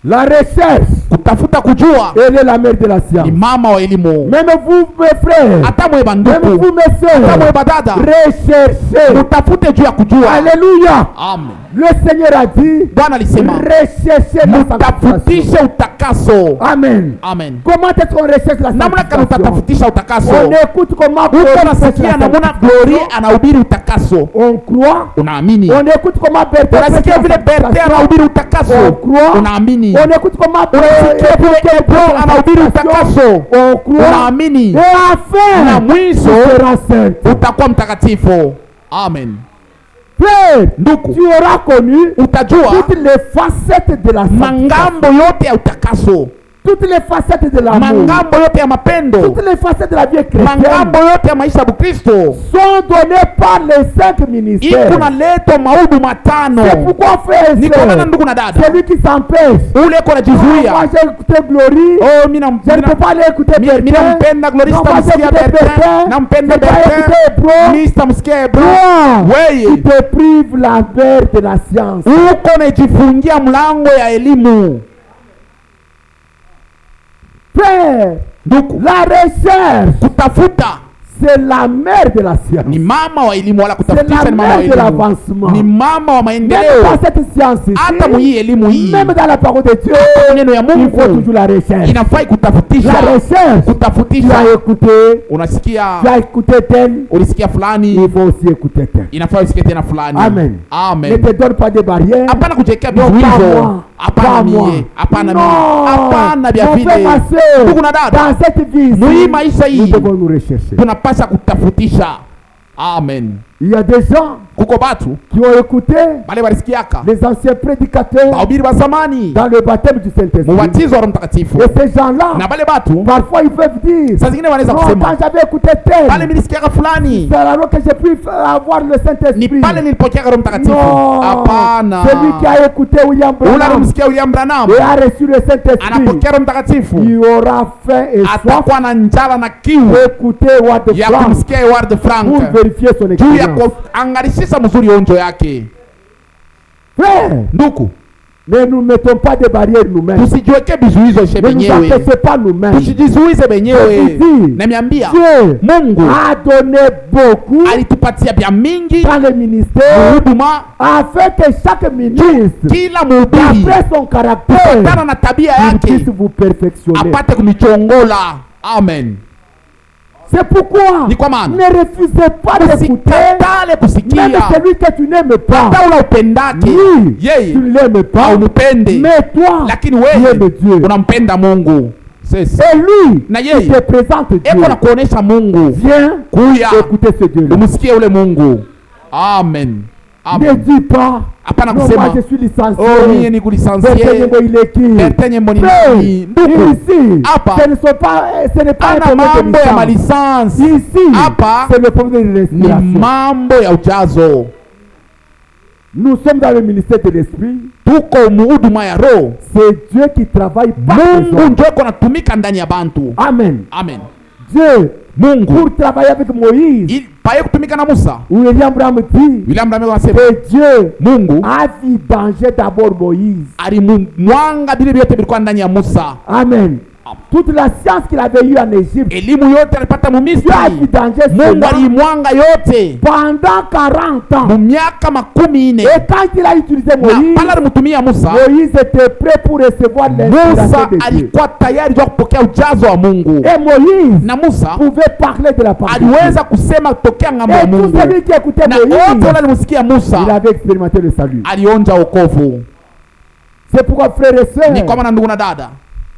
Speaker 1: La recherche,
Speaker 2: Kutafuta kujua
Speaker 1: elle est la mère de la
Speaker 2: ni
Speaker 1: science.
Speaker 2: mama wa elimu.
Speaker 1: Même vous, mes frères,
Speaker 2: Hata mwe
Speaker 1: même
Speaker 2: banduku,
Speaker 1: vous, mes
Speaker 2: hata mwe
Speaker 1: sœurs,
Speaker 2: badada,
Speaker 1: recherchez.
Speaker 2: mutafute juu ya kujua.
Speaker 1: Alléluia.
Speaker 2: Amen.
Speaker 1: Le Seigneur a dit,
Speaker 2: Bwana alisema
Speaker 1: recherchez la sanctification.
Speaker 2: mutafutishe utakaso.
Speaker 1: Amen.
Speaker 2: Amen.
Speaker 1: Comment est-ce qu'on recherche la
Speaker 2: Namna kama
Speaker 1: sanctification?
Speaker 2: utatafutisha utakaso.
Speaker 1: On écoute comment
Speaker 2: Uko
Speaker 1: Glory prêche
Speaker 2: nasikia
Speaker 1: la
Speaker 2: namuna Glory
Speaker 1: sanctification.
Speaker 2: anahubiri utakaso.
Speaker 1: On croit.
Speaker 2: Unaamini.
Speaker 1: On écoute comment Berthe prêche
Speaker 2: Unasikia
Speaker 1: la
Speaker 2: vile Berthe
Speaker 1: sanctification.
Speaker 2: anahubiri utakaso.
Speaker 1: On croit.
Speaker 2: Unaamini.
Speaker 1: On écoute comment
Speaker 2: Unasikia vile Hebron anahubiri utakaso.
Speaker 1: On croit.
Speaker 2: Unaamini.
Speaker 1: Et
Speaker 2: Na
Speaker 1: enfin,
Speaker 2: mwisho
Speaker 1: tu seras saint.
Speaker 2: utakuwa mtakatifu. Amen.
Speaker 1: Frère,
Speaker 2: Ndugu,
Speaker 1: tu auras connu
Speaker 2: utajua
Speaker 1: toutes les facettes de la sanctification.
Speaker 2: mangambo yote ya utakaso,
Speaker 1: Toutes les facettes de l'amour.
Speaker 2: mangambo yote ya mapendo,
Speaker 1: Toutes les facettes de la vie chrétienne
Speaker 2: mangambo yote ya maisha ya Bukristo
Speaker 1: sont données par les 5 ministères.
Speaker 2: iko naletwa mahudu
Speaker 1: C'est
Speaker 2: matano.
Speaker 1: pourquoi, frère et
Speaker 2: Ni kwa maana
Speaker 1: sœur,
Speaker 2: ndugu na dada,
Speaker 1: celui qui s'empêche.
Speaker 2: ule iko
Speaker 1: Moi,
Speaker 2: najizuia.
Speaker 1: j'ai écouté Glory.
Speaker 2: Oh,
Speaker 1: Je ne peux pas aller écouter
Speaker 2: mi
Speaker 1: Bertin.
Speaker 2: nampenda Glory,
Speaker 1: Non, moi, j'ai
Speaker 2: sitamsikia
Speaker 1: écouté
Speaker 2: Bertin,
Speaker 1: Bertin.
Speaker 2: nampenda
Speaker 1: Je n'ai pas écouté
Speaker 2: Bertin,
Speaker 1: Hebron.
Speaker 2: mi sitamsikia Hebron.
Speaker 1: Toi,
Speaker 2: Weye
Speaker 1: tu te prives la mère de la science.
Speaker 2: uko najifungia mlango ya elimu.
Speaker 1: Frère,
Speaker 2: Ndugu,
Speaker 1: la recherche,
Speaker 2: kutafuta
Speaker 1: c'est la mère de la science.
Speaker 2: ni mama wa elimu, wala
Speaker 1: C'est la
Speaker 2: kutafutisha ni mama wa
Speaker 1: mère de
Speaker 2: elimu,
Speaker 1: l'avancement.
Speaker 2: ni mama wa
Speaker 1: Même
Speaker 2: maendeleo.
Speaker 1: dans cette science
Speaker 2: Hata mu hii
Speaker 1: ici,
Speaker 2: elimu hii,
Speaker 1: même dans la parole de Dieu,
Speaker 2: neno ya
Speaker 1: il faut
Speaker 2: Mungu
Speaker 1: toujours la recherche.
Speaker 2: inafai kutafutisha,
Speaker 1: La recherche, tu
Speaker 2: kutafutisha.
Speaker 1: as écouté,
Speaker 2: Unasikia,
Speaker 1: tu as écouté tel,
Speaker 2: ulisikia fulani,
Speaker 1: il faut aussi écouter tel.
Speaker 2: inafai usikie tena fulani.
Speaker 1: Amen. Ne
Speaker 2: Amen.
Speaker 1: te donne pas de barrières.
Speaker 2: Hapana kujiwekea
Speaker 1: Non, pas
Speaker 2: vizuizo.
Speaker 1: moi.
Speaker 2: Hapana
Speaker 1: Pas moi.
Speaker 2: mie, hapana
Speaker 1: Non.
Speaker 2: mie, hapana vya
Speaker 1: Mon frère,
Speaker 2: vile.
Speaker 1: ma sœur,
Speaker 2: Ndugu na dada,
Speaker 1: dans cette vie ici,
Speaker 2: muhii maisha
Speaker 1: nous
Speaker 2: hii
Speaker 1: devons nous rechercher.
Speaker 2: tunapasha kutafutisha. Amen.
Speaker 1: Il y a des gens
Speaker 2: Kuko batu
Speaker 1: qui ont écouté
Speaker 2: bale walisikiaka
Speaker 1: les anciens prédicateurs
Speaker 2: bahubiri ba zamani
Speaker 1: dans le baptême du Saint-Esprit.
Speaker 2: mubatizo wa Roho Mtakatifu,
Speaker 1: Et ces gens-là,
Speaker 2: na bale batu
Speaker 1: parfois ils peuvent dire,
Speaker 2: saa zingine wanaweza
Speaker 1: non,
Speaker 2: kusema
Speaker 1: quand j'avais écouté
Speaker 2: pale
Speaker 1: tel,
Speaker 2: nilisikiaka fulani,
Speaker 1: c'est alors que j'ai pu avoir le
Speaker 2: ni
Speaker 1: Saint-Esprit.
Speaker 2: pale nilipokeaka Roho Mtakatifu.
Speaker 1: Non,
Speaker 2: Hapana,
Speaker 1: celui qui a écouté William
Speaker 2: ule
Speaker 1: Branham
Speaker 2: alimsikia William Branham
Speaker 1: et a reçu le Saint-Esprit,
Speaker 2: anapokea Roho Mtakatifu,
Speaker 1: il aura faim et soif
Speaker 2: atakuwa na njala na kiu
Speaker 1: d'écouter Word
Speaker 2: ya
Speaker 1: Frank
Speaker 2: kumsikia Howard Frank
Speaker 1: pour vérifier son
Speaker 2: juu ya
Speaker 1: expérience.
Speaker 2: kuangalishisha mzuri onjo yake.
Speaker 1: Frère,
Speaker 2: Ndugu,
Speaker 1: ne nous mettons pas de barrières nous-mêmes.
Speaker 2: tusijiweke vizuizo she
Speaker 1: Ne nous
Speaker 2: benyewe,
Speaker 1: empêchez pas nous-mêmes.
Speaker 2: tusijizuize benyewe.
Speaker 1: Tusi.
Speaker 2: Namiambia
Speaker 1: Dieu
Speaker 2: Mungu
Speaker 1: a donné beaucoup
Speaker 2: alitupatia vya mingi
Speaker 1: dans le ministère
Speaker 2: huduma,
Speaker 1: afin que chaque ministre,
Speaker 2: kila mhubiri
Speaker 1: après son caractère,
Speaker 2: tana na tabia
Speaker 1: il puisse
Speaker 2: yake
Speaker 1: vous perfectionner.
Speaker 2: apate kunichongola. Amen.
Speaker 1: C'est pourquoi
Speaker 2: Ni kwa maana
Speaker 1: ne refusez pas d'écouter
Speaker 2: usikatale
Speaker 1: même
Speaker 2: kusikia
Speaker 1: celui que tu n'aimes pas.
Speaker 2: hata ula upendake
Speaker 1: Lui, tu
Speaker 2: yeye
Speaker 1: ne l'aimes pas,
Speaker 2: haumpendi,
Speaker 1: mais toi,
Speaker 2: lakini
Speaker 1: tu
Speaker 2: wewe
Speaker 1: aimes Dieu.
Speaker 2: unampenda Mungu. Sasa
Speaker 1: Et lui,
Speaker 2: na
Speaker 1: il
Speaker 2: yeye
Speaker 1: te présente Dieu.
Speaker 2: eko na kuonesha Mungu,
Speaker 1: Viens
Speaker 2: kuya
Speaker 1: écouter ce Dieu-là.
Speaker 2: umsikie ule Mungu. Amen.
Speaker 1: Ne
Speaker 2: Amen.
Speaker 1: dis pas,
Speaker 2: Hapana
Speaker 1: non,
Speaker 2: kusema
Speaker 1: moi je suis licencié.
Speaker 2: oh, mie ni
Speaker 1: Bertin
Speaker 2: kulisansie
Speaker 1: Nyembo il est qui?
Speaker 2: Bertin Nyembo ni
Speaker 1: Frère,
Speaker 2: nani? Ndugu,
Speaker 1: ici,
Speaker 2: hapa
Speaker 1: ce n'est pas un
Speaker 2: ana
Speaker 1: problème
Speaker 2: mambo ya
Speaker 1: de licence.
Speaker 2: malisansi
Speaker 1: Ici,
Speaker 2: hapa,
Speaker 1: c'est le problème de
Speaker 2: ni
Speaker 1: l'inspiration.
Speaker 2: mambo ya ujazo.
Speaker 1: Nous sommes dans le ministère de l'Esprit.
Speaker 2: Tuko muhuduma ya Roho.
Speaker 1: C'est Dieu qui travaille par les
Speaker 2: Mungu
Speaker 1: hommes.
Speaker 2: ndio iko natumika ndani ya bantu.
Speaker 1: Amen.
Speaker 2: Amen.
Speaker 1: Dieu,
Speaker 2: Mungu
Speaker 1: pour travailler avec Moïse,
Speaker 2: paye kutumika na Musa,
Speaker 1: William Branham dit
Speaker 2: William Branham anasema
Speaker 1: que Dieu
Speaker 2: Mungu
Speaker 1: a vu danger d'abord Moïse.
Speaker 2: alimwanga vile vyote vilikuwa ndani ya Musa.
Speaker 1: Amen. Toute la science qu'il avait eue en Égypte,
Speaker 2: elimu yote alipata mu Misri,
Speaker 1: Dieu a vidangé
Speaker 2: Mungu
Speaker 1: cela
Speaker 2: alimwanga yote
Speaker 1: pendant 40 ans.
Speaker 2: mu miaka 40.
Speaker 1: Et quand il a utilisé
Speaker 2: Na
Speaker 1: Moïse,
Speaker 2: pale alimtumia Musa,
Speaker 1: Moïse était prêt pour recevoir l'inspiration
Speaker 2: Musa
Speaker 1: de Dieu.
Speaker 2: alikuwa tayari kwa kupokea ujazo wa Mungu.
Speaker 1: Et Moïse
Speaker 2: Na Musa
Speaker 1: pouvait parler de la parole de Dieu.
Speaker 2: aliweza kusema tokea ngambo ya
Speaker 1: Et tout
Speaker 2: Mungu.
Speaker 1: celui qui écoutait
Speaker 2: Na wote
Speaker 1: Moïse,
Speaker 2: wale walimsikia
Speaker 1: il
Speaker 2: Musa
Speaker 1: avait expérimenté le salut.
Speaker 2: alionja wokovu.
Speaker 1: C'est pourquoi, frères et
Speaker 2: Ni
Speaker 1: sœurs,
Speaker 2: kwa maana ndugu na dada,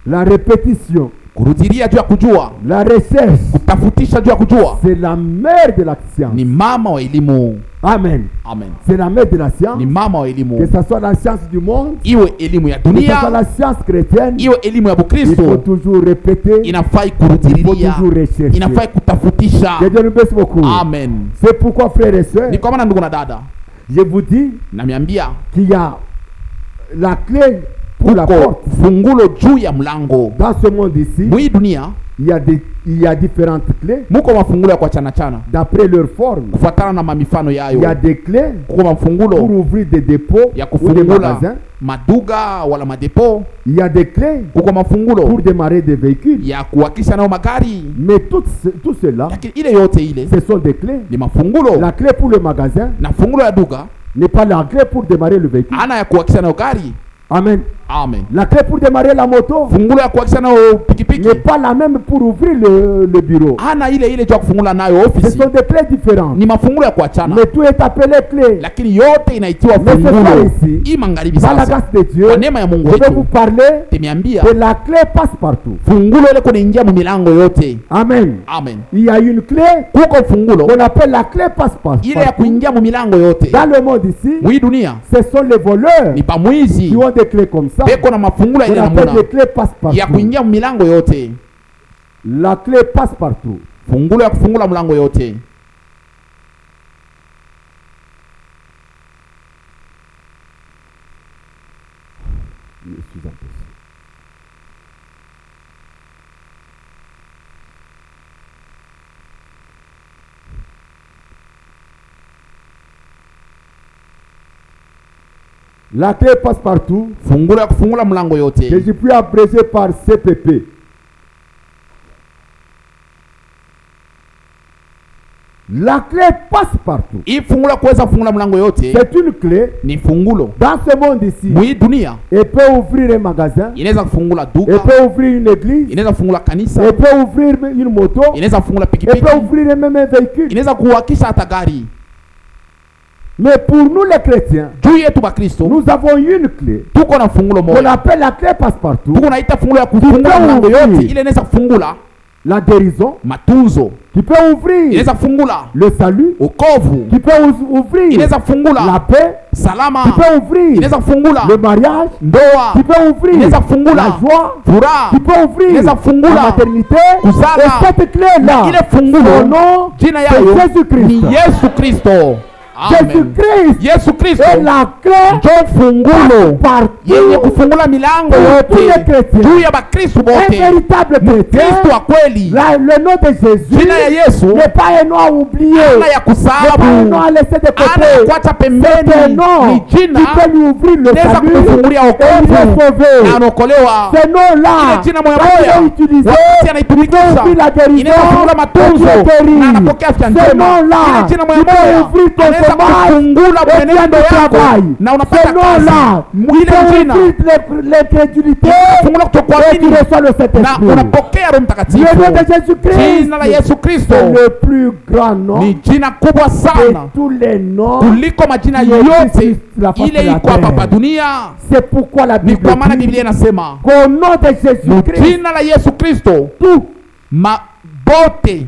Speaker 1: la répétition,
Speaker 2: kurudilia juu ya kujua,
Speaker 1: la recherche,
Speaker 2: kutafutisha juu ya kujua
Speaker 1: c'est la mère de la science.
Speaker 2: ni mama wa elimu.
Speaker 1: Amen.
Speaker 2: Amen.
Speaker 1: C'est la mère de la science.
Speaker 2: Ni mama wa
Speaker 1: Que
Speaker 2: elimu,
Speaker 1: ce soit la science du monde,
Speaker 2: iwe elimu ya
Speaker 1: que ce soit
Speaker 2: dunia,
Speaker 1: la science chrétienne,
Speaker 2: iwe elimu ya
Speaker 1: il faut
Speaker 2: Bukristo.
Speaker 1: toujours répéter,
Speaker 2: Inafai
Speaker 1: il faut
Speaker 2: kurudilia,
Speaker 1: toujours rechercher.
Speaker 2: inafai kutafutisha.
Speaker 1: Que Dieu nous bénisse beaucoup.
Speaker 2: Amen.
Speaker 1: C'est pourquoi, frères et sœurs,
Speaker 2: Ni kwa maana ndugu na dada,
Speaker 1: je vous dis
Speaker 2: namiambia
Speaker 1: qu'il y a la clé pour la
Speaker 2: kuko
Speaker 1: porte.
Speaker 2: fungulo juu ya mlango.
Speaker 1: Dans ce monde ici,
Speaker 2: Mwi dunia
Speaker 1: il y a différentes clés
Speaker 2: muko mafungulo ya kuachana chana
Speaker 1: d'après leur forme.
Speaker 2: kufuatana na mamifano
Speaker 1: Il y a
Speaker 2: yayo.
Speaker 1: des clés
Speaker 2: Kuko
Speaker 1: pour
Speaker 2: mafungulo
Speaker 1: ouvrir des dépôts
Speaker 2: ya
Speaker 1: ou des
Speaker 2: kufungula
Speaker 1: magasins.
Speaker 2: maduga wala madepo.
Speaker 1: Il y a des clés
Speaker 2: Kuko mafungulo
Speaker 1: pour démarrer des véhicules.
Speaker 2: ya kuwakisha nayo magari.
Speaker 1: Mais tout cela,
Speaker 2: Lakini ile yote ile
Speaker 1: ce sont des clés.
Speaker 2: ni mafungulo.
Speaker 1: La clé pour le magasin
Speaker 2: Na fungulo ya duga
Speaker 1: n'est pas la clé pour démarrer le véhicule.
Speaker 2: ana ya kuwakisha nayo gari.
Speaker 1: Amen.
Speaker 2: Amen.
Speaker 1: La clé pour démarrer la moto
Speaker 2: Fungulo ya kuwakisha nayo pikipiki
Speaker 1: n'est pas la même pour ouvrir le bureau.
Speaker 2: ana ile ile ya kufungula nayo
Speaker 1: Ce
Speaker 2: ofisi.
Speaker 1: sont des clés différentes.
Speaker 2: Ni mafungulo ya kuachana,
Speaker 1: Mais tout est appelé clé.
Speaker 2: lakini yote inaitiwa
Speaker 1: Mais ce soir
Speaker 2: fungulo.
Speaker 1: ici,
Speaker 2: Hii magharibi
Speaker 1: par la
Speaker 2: sasa,
Speaker 1: grâce de Dieu,
Speaker 2: kwa neema ya Mungu
Speaker 1: je vais vous
Speaker 2: wetu,
Speaker 1: parler
Speaker 2: temiambia
Speaker 1: que la clé passe partout.
Speaker 2: fungulo ile kunaingia mu milango yote.
Speaker 1: Amen.
Speaker 2: Amen.
Speaker 1: Il y a une clé
Speaker 2: Kuko fungulo
Speaker 1: qu'on appelle la clé passe
Speaker 2: ile ya
Speaker 1: partout.
Speaker 2: kuingia mu milango yote.
Speaker 1: Dans le monde ici,
Speaker 2: Mwi dunia
Speaker 1: ce sont les voleurs
Speaker 2: ni
Speaker 1: qui
Speaker 2: pamwizi
Speaker 1: ont des clés comme ça.
Speaker 2: beko na mafungulo
Speaker 1: On
Speaker 2: ile
Speaker 1: appelle
Speaker 2: namuna
Speaker 1: des clés passe
Speaker 2: ya
Speaker 1: partout.
Speaker 2: kuingia mu milango yote.
Speaker 1: La clé passe partout.
Speaker 2: Fungulo ya kufungula mlango yote.
Speaker 1: Je suis empêché. La clé passe partout.
Speaker 2: Fungulo ya kufungula mlango
Speaker 1: Que
Speaker 2: yote.
Speaker 1: je puis abréger par CPP. La clé passe partout.
Speaker 2: Hii fungulo ya kuweza kufungula mlango yote
Speaker 1: C'est une clé.
Speaker 2: ni fungulo.
Speaker 1: Dans ce monde ici,
Speaker 2: Mwi dunia
Speaker 1: elle peut ouvrir un magasin,
Speaker 2: inaweza kufungula
Speaker 1: elle
Speaker 2: duka,
Speaker 1: peut ouvrir une église,
Speaker 2: inaweza kufungula kanisa,
Speaker 1: elle peut ouvrir une moto,
Speaker 2: inaweza kufungula
Speaker 1: elle
Speaker 2: pikipiki,
Speaker 1: peut ouvrir même un véhicule.
Speaker 2: inaweza kuwakisha hata gari.
Speaker 1: Mais pour nous les chrétiens,
Speaker 2: Juu yetu Bakristo
Speaker 1: nous avons une clé
Speaker 2: tuko na fungulo
Speaker 1: qu'on
Speaker 2: moja,
Speaker 1: appelle la clé passe-partout.
Speaker 2: tuko naita fungulo ya kufungula mlango yote. Ile inaweza kufungula
Speaker 1: La guérison,
Speaker 2: matunzo,
Speaker 1: qui peut ouvrir
Speaker 2: inaweza kufungula
Speaker 1: le salut,
Speaker 2: wokovu,
Speaker 1: qui peut ouvrir
Speaker 2: inaweza kufungula
Speaker 1: la paix,
Speaker 2: salama,
Speaker 1: qui peut ouvrir
Speaker 2: inaweza kufungula
Speaker 1: le mariage,
Speaker 2: ndoa,
Speaker 1: qui peut ouvrir
Speaker 2: inaweza kufungula
Speaker 1: la joie,
Speaker 2: furaha,
Speaker 1: qui peut ouvrir
Speaker 2: inaweza kufungula
Speaker 1: la maternité.
Speaker 2: kuzala.
Speaker 1: Et cette clé-là,
Speaker 2: Ile fungulo
Speaker 1: son nom,
Speaker 2: jina
Speaker 1: c'est
Speaker 2: yayo
Speaker 1: Jésus-Christ.
Speaker 2: ni Yesu Kristo. Amen.
Speaker 1: Jésus-Christ
Speaker 2: Yesu Kristo
Speaker 1: est la clé
Speaker 2: ndio fungulo
Speaker 1: partout.
Speaker 2: yenye kufungula milango
Speaker 1: Pour tous les
Speaker 2: yote
Speaker 1: chrétiens.
Speaker 2: juu ya Bakristo
Speaker 1: Un
Speaker 2: bote.
Speaker 1: véritable chrétien,
Speaker 2: Kristo wa kweli,
Speaker 1: le nom de Jésus
Speaker 2: jina ya Yesu
Speaker 1: n'est pas un nom à oublier,
Speaker 2: ana ya
Speaker 1: n'est pas un nom
Speaker 2: kusahabu,
Speaker 1: à laisser de
Speaker 2: ana ya
Speaker 1: côté.
Speaker 2: kuacha
Speaker 1: C'est un
Speaker 2: pembeni,
Speaker 1: nom
Speaker 2: ni
Speaker 1: qui
Speaker 2: jina
Speaker 1: peut lui ouvrir le
Speaker 2: inaweza
Speaker 1: salut
Speaker 2: kumfungulia
Speaker 1: et il
Speaker 2: wokovu
Speaker 1: est
Speaker 2: na
Speaker 1: sauvé.
Speaker 2: anaokolewa.
Speaker 1: Ce nom-là,
Speaker 2: Ile jina moya
Speaker 1: quand il
Speaker 2: moya
Speaker 1: est utilisé,
Speaker 2: wakati anaitumikisha
Speaker 1: peut ouvrir la guérison
Speaker 2: inaweza kufungula
Speaker 1: et
Speaker 2: matunzo
Speaker 1: tu es guéri.
Speaker 2: na anapokea afya
Speaker 1: Ce
Speaker 2: njema.
Speaker 1: nom-là,
Speaker 2: Ile jina moya
Speaker 1: qui peut
Speaker 2: moya
Speaker 1: ouvrir ton
Speaker 2: anaweza
Speaker 1: chômage
Speaker 2: kufungula
Speaker 1: et
Speaker 2: mwenendo
Speaker 1: tu
Speaker 2: yako
Speaker 1: travail.
Speaker 2: na
Speaker 1: Ce
Speaker 2: unapata
Speaker 1: nom-là,
Speaker 2: kazi.
Speaker 1: qui
Speaker 2: Ile
Speaker 1: peut
Speaker 2: jina
Speaker 1: ouvrir l'incrédulité
Speaker 2: fungula
Speaker 1: et tu
Speaker 2: kutokuamini
Speaker 1: reçois le
Speaker 2: na
Speaker 1: Saint-Esprit.
Speaker 2: unapokea Roho
Speaker 1: Le
Speaker 2: Mtakatifu.
Speaker 1: nom de Jésus-Christ,
Speaker 2: Jina la Yesu Kristo
Speaker 1: c'est le plus grand nom
Speaker 2: ni jina kubwa
Speaker 1: de
Speaker 2: sana
Speaker 1: tous les noms.
Speaker 2: kuliko majina
Speaker 1: qui existent
Speaker 2: yote
Speaker 1: sur la face de
Speaker 2: ile
Speaker 1: la
Speaker 2: iko hapa
Speaker 1: terre.
Speaker 2: pa dunia.
Speaker 1: C'est pourquoi la
Speaker 2: Ni
Speaker 1: Bible
Speaker 2: kwa maana
Speaker 1: dit
Speaker 2: Biblia inasema
Speaker 1: qu'au nom de Jésus-Christ,
Speaker 2: jina la Yesu Kristo
Speaker 1: tout
Speaker 2: mabote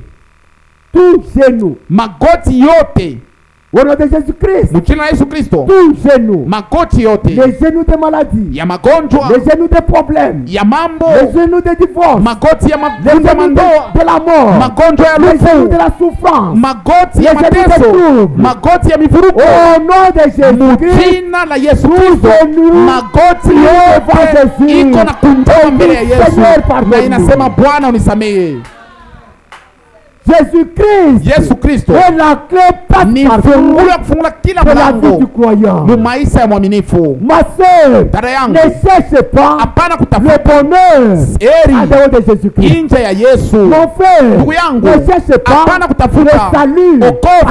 Speaker 1: genou,
Speaker 2: magoti yote
Speaker 1: au nom de Jésus-Christ,
Speaker 2: mjina la Yesu Kristo,
Speaker 1: tout genou,
Speaker 2: magoti yote
Speaker 1: les genoux de maladie,
Speaker 2: ya magonjwa
Speaker 1: les genoux de problèmes,
Speaker 2: ya mambo,
Speaker 1: les genoux de divorce,
Speaker 2: magoti ya
Speaker 1: les
Speaker 2: magonjwa ya
Speaker 1: genoux
Speaker 2: mandoa,
Speaker 1: de la mort,
Speaker 2: magonjwa ya
Speaker 1: les genoux de
Speaker 2: lufu,
Speaker 1: la souffrance,
Speaker 2: magoti ya
Speaker 1: les genoux de
Speaker 2: mateso,
Speaker 1: trouble.
Speaker 2: magoti ya mivuruko,
Speaker 1: Au nom de Jésus-Christ,
Speaker 2: jina la Yesu
Speaker 1: tout
Speaker 2: Kristo,
Speaker 1: genou
Speaker 2: magoti
Speaker 1: devant
Speaker 2: yote
Speaker 1: Jésus.
Speaker 2: iko na kunjama mbele ya
Speaker 1: Seigneur,
Speaker 2: Yesu
Speaker 1: pardonne-nous.
Speaker 2: na inasema Bwana unisamehe.
Speaker 1: Jésus-Christ
Speaker 2: Yesu Kristo
Speaker 1: est la clé
Speaker 2: ni
Speaker 1: passe-partout
Speaker 2: fungulo ya kufungula kila
Speaker 1: de la vie
Speaker 2: mlango
Speaker 1: du croyant.
Speaker 2: mu maisha ya mwaminifu.
Speaker 1: Ma sœur,
Speaker 2: Dada yangu,
Speaker 1: ne cherche pas
Speaker 2: hapana
Speaker 1: le
Speaker 2: kutafuta
Speaker 1: bonheur
Speaker 2: heri
Speaker 1: en dehors de Jésus-Christ.
Speaker 2: nje ya Yesu.
Speaker 1: Mon frère,
Speaker 2: Ndugu yangu,
Speaker 1: ne cherche pas
Speaker 2: hapana
Speaker 1: le
Speaker 2: kutafuta
Speaker 1: salut en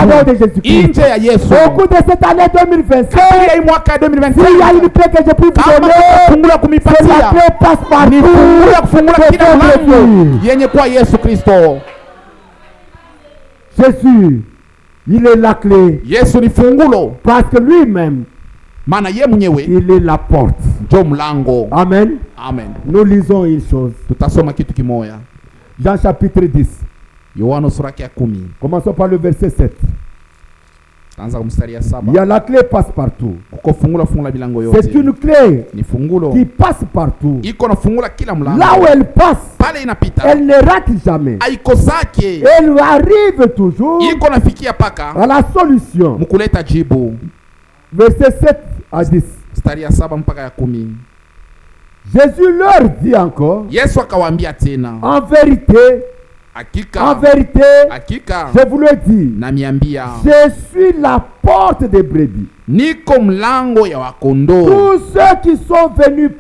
Speaker 1: dehors de
Speaker 2: okovu
Speaker 1: Jésus-Christ.
Speaker 2: nje ya Yesu.
Speaker 1: Au cours de cette année 2025,
Speaker 2: Katika hii mwaka ya
Speaker 1: s'il y a
Speaker 2: 2025,
Speaker 1: une clé que je peux vous
Speaker 2: kama
Speaker 1: donner,
Speaker 2: fungulo ya
Speaker 1: c'est la
Speaker 2: kumipatia
Speaker 1: clé passe-partout.
Speaker 2: ni fungulo ya kufungula
Speaker 1: de
Speaker 2: kila
Speaker 1: votre
Speaker 2: mlango
Speaker 1: vie.
Speaker 2: yenye kuwa Yesu Kristo.
Speaker 1: Jésus, il est la clé
Speaker 2: Yesu ni fungulo,
Speaker 1: parce que lui-même,
Speaker 2: maana ye mwenyewe
Speaker 1: il est la porte.
Speaker 2: ndio mlango.
Speaker 1: Amen.
Speaker 2: Amen.
Speaker 1: Nous lisons une chose.
Speaker 2: Tutasoma kitu kimoya.
Speaker 1: Jean chapitre 10.
Speaker 2: Yohana sura ya 10.
Speaker 1: Commençons par le verset 7.
Speaker 2: Taanza mstari ya 7.
Speaker 1: Il y a la clé passe-partout.
Speaker 2: Kuko fungula fungula milango yote.
Speaker 1: C'est une clé
Speaker 2: Ni fungulo
Speaker 1: qui passe partout.
Speaker 2: iko na fungula kila mlango.
Speaker 1: Là où elle passe,
Speaker 2: Pale inapita
Speaker 1: elle ne rate jamais.
Speaker 2: haikosake,
Speaker 1: Elle arrive toujours
Speaker 2: iko nafikia paka
Speaker 1: à la solution.
Speaker 2: mkuleta jibu.
Speaker 1: Verset 7 à 10.
Speaker 2: Mstari ya 7 mpaka ya 10.
Speaker 1: Jésus leur dit encore,
Speaker 2: Yesu akawaambia tena,
Speaker 1: en vérité,
Speaker 2: hakika
Speaker 1: je vous le dis,
Speaker 2: namiambia,
Speaker 1: je suis la porte des brebis.
Speaker 2: niko mlango ya wakondoo.
Speaker 1: Tous ceux qui sont venus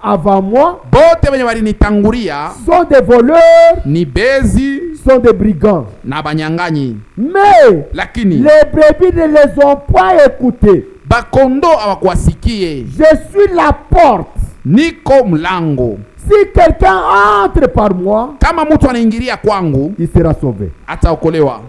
Speaker 1: avant moi
Speaker 2: Bote wenye walinitangulia
Speaker 1: sont des voleurs,
Speaker 2: ni bezi
Speaker 1: sont des brigands.
Speaker 2: na banyang'anyi,
Speaker 1: Mais
Speaker 2: lakini
Speaker 1: les brebis ne les ont pas écoutés.
Speaker 2: bakondoo hawakuwasikie.
Speaker 1: Je suis la porte.
Speaker 2: Niko mlango.
Speaker 1: Si quelqu'un entre par moi,
Speaker 2: Kama mtu anaingilia kwangu
Speaker 1: il sera sauvé.
Speaker 2: ataokolewa,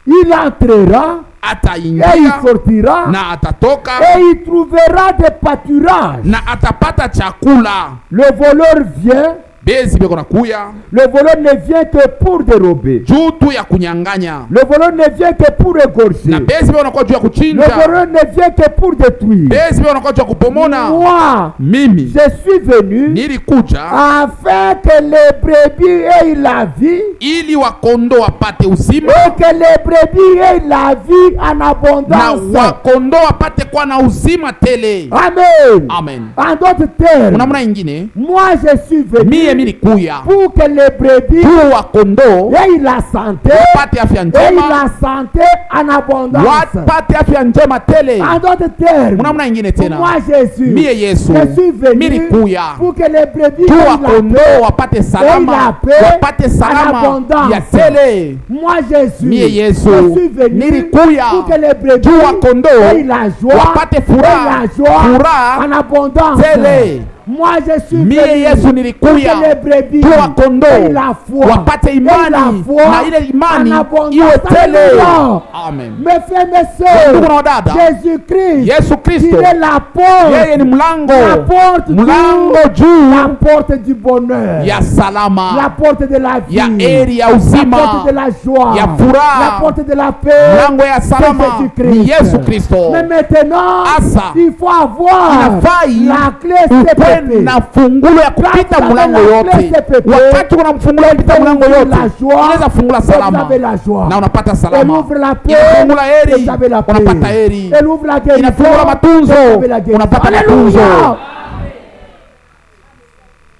Speaker 1: Il entrera et il
Speaker 2: ataingia
Speaker 1: sortira
Speaker 2: na atatoka
Speaker 1: et il trouvera des pâturages.
Speaker 2: na atapata chakula.
Speaker 1: Le voleur vient,
Speaker 2: Bezi beko nakuya
Speaker 1: le voleur ne vient que pour dérober.
Speaker 2: juu tu ya kunyang'anya,
Speaker 1: Le voleur ne vient que pour égorger.
Speaker 2: na bezi beko nakuwa juu ya
Speaker 1: Le
Speaker 2: kuchinja.
Speaker 1: voleur ne vient que pour détruire.
Speaker 2: Bezi beko nakuwa juu ya kupomona.
Speaker 1: Moi,
Speaker 2: Mimi
Speaker 1: je suis venu
Speaker 2: nilikuja
Speaker 1: afin que les brebis aient la vie
Speaker 2: ili wakondo wapate uzima
Speaker 1: et que les brebis aient la vie en
Speaker 2: na
Speaker 1: abondance.
Speaker 2: wakondo wapate kuwa na uzima tele.
Speaker 1: Amen.
Speaker 2: Amen.
Speaker 1: En d'autres termes,
Speaker 2: Namna ingine,
Speaker 1: moi je suis
Speaker 2: mie
Speaker 1: venu
Speaker 2: nilikuya
Speaker 1: pour que les brebis
Speaker 2: tu wakondo
Speaker 1: aient la santé
Speaker 2: wapate afya
Speaker 1: et
Speaker 2: njema,
Speaker 1: la santé en abondance.
Speaker 2: wapate afya njema tele.
Speaker 1: En d'autres termes,
Speaker 2: Namna ingine tena,
Speaker 1: moi Jésus,
Speaker 2: mie Yesu
Speaker 1: je suis venu
Speaker 2: nilikuya
Speaker 1: pour que les brebis
Speaker 2: tu
Speaker 1: aient la
Speaker 2: wakondo
Speaker 1: paix.
Speaker 2: wapate salama, wapate salama ya tele.
Speaker 1: Moi Jésus,
Speaker 2: Mie Yesu
Speaker 1: je suis venu
Speaker 2: nilikuya
Speaker 1: pour que les brebis
Speaker 2: tu wakondo
Speaker 1: aient la joie,
Speaker 2: wapate furaha,
Speaker 1: aient la joie
Speaker 2: furaha
Speaker 1: en abondance.
Speaker 2: tele.
Speaker 1: Moi je suis
Speaker 2: Mie
Speaker 1: venu
Speaker 2: Yesu
Speaker 1: pour
Speaker 2: nilikuya
Speaker 1: que les brebis
Speaker 2: tu wakondo
Speaker 1: aient la foi,
Speaker 2: wapate
Speaker 1: aient la
Speaker 2: imani
Speaker 1: foi
Speaker 2: na ile imani
Speaker 1: en abondance.
Speaker 2: iwe tele.
Speaker 1: Alléluia.
Speaker 2: Amen.
Speaker 1: Mes frères, mes sœurs,
Speaker 2: Ndugu na wadada,
Speaker 1: Jésus-Christ,
Speaker 2: Yesu
Speaker 1: il
Speaker 2: Kristo
Speaker 1: est la porte,
Speaker 2: yeye ni mlango,
Speaker 1: la porte
Speaker 2: mlango
Speaker 1: la
Speaker 2: juu
Speaker 1: porte du bonheur,
Speaker 2: ya
Speaker 1: la
Speaker 2: salama,
Speaker 1: porte de la vie,
Speaker 2: ya heri ya
Speaker 1: la porte
Speaker 2: uzima,
Speaker 1: de la joie,
Speaker 2: ya furaha,
Speaker 1: la porte de la paix,
Speaker 2: mlango ya salama
Speaker 1: c'est
Speaker 2: ni
Speaker 1: Jésus-Christ.
Speaker 2: Yesu Kristo.
Speaker 1: Mais maintenant,
Speaker 2: Asa,
Speaker 1: il faut avoir
Speaker 2: inafai
Speaker 1: la clé
Speaker 2: ukwe
Speaker 1: CPP.
Speaker 2: na fungulo ya kupita
Speaker 1: Kama
Speaker 2: mlango
Speaker 1: la
Speaker 2: yote.
Speaker 1: clé CPP,
Speaker 2: Wakati kuna mfungulo ya kupita mlango yote,
Speaker 1: la joie,
Speaker 2: unaweza fungula
Speaker 1: vous
Speaker 2: salama
Speaker 1: avez la joie.
Speaker 2: na unapata
Speaker 1: Elle
Speaker 2: salama.
Speaker 1: ouvre la paix,
Speaker 2: Inafungula heri,
Speaker 1: vous avez la paix.
Speaker 2: unapata heri.
Speaker 1: Elle ouvre la guérison,
Speaker 2: Inafungula matunzo,
Speaker 1: vous avez la guérison.
Speaker 2: unapata
Speaker 1: Alléluia.
Speaker 2: matunzo.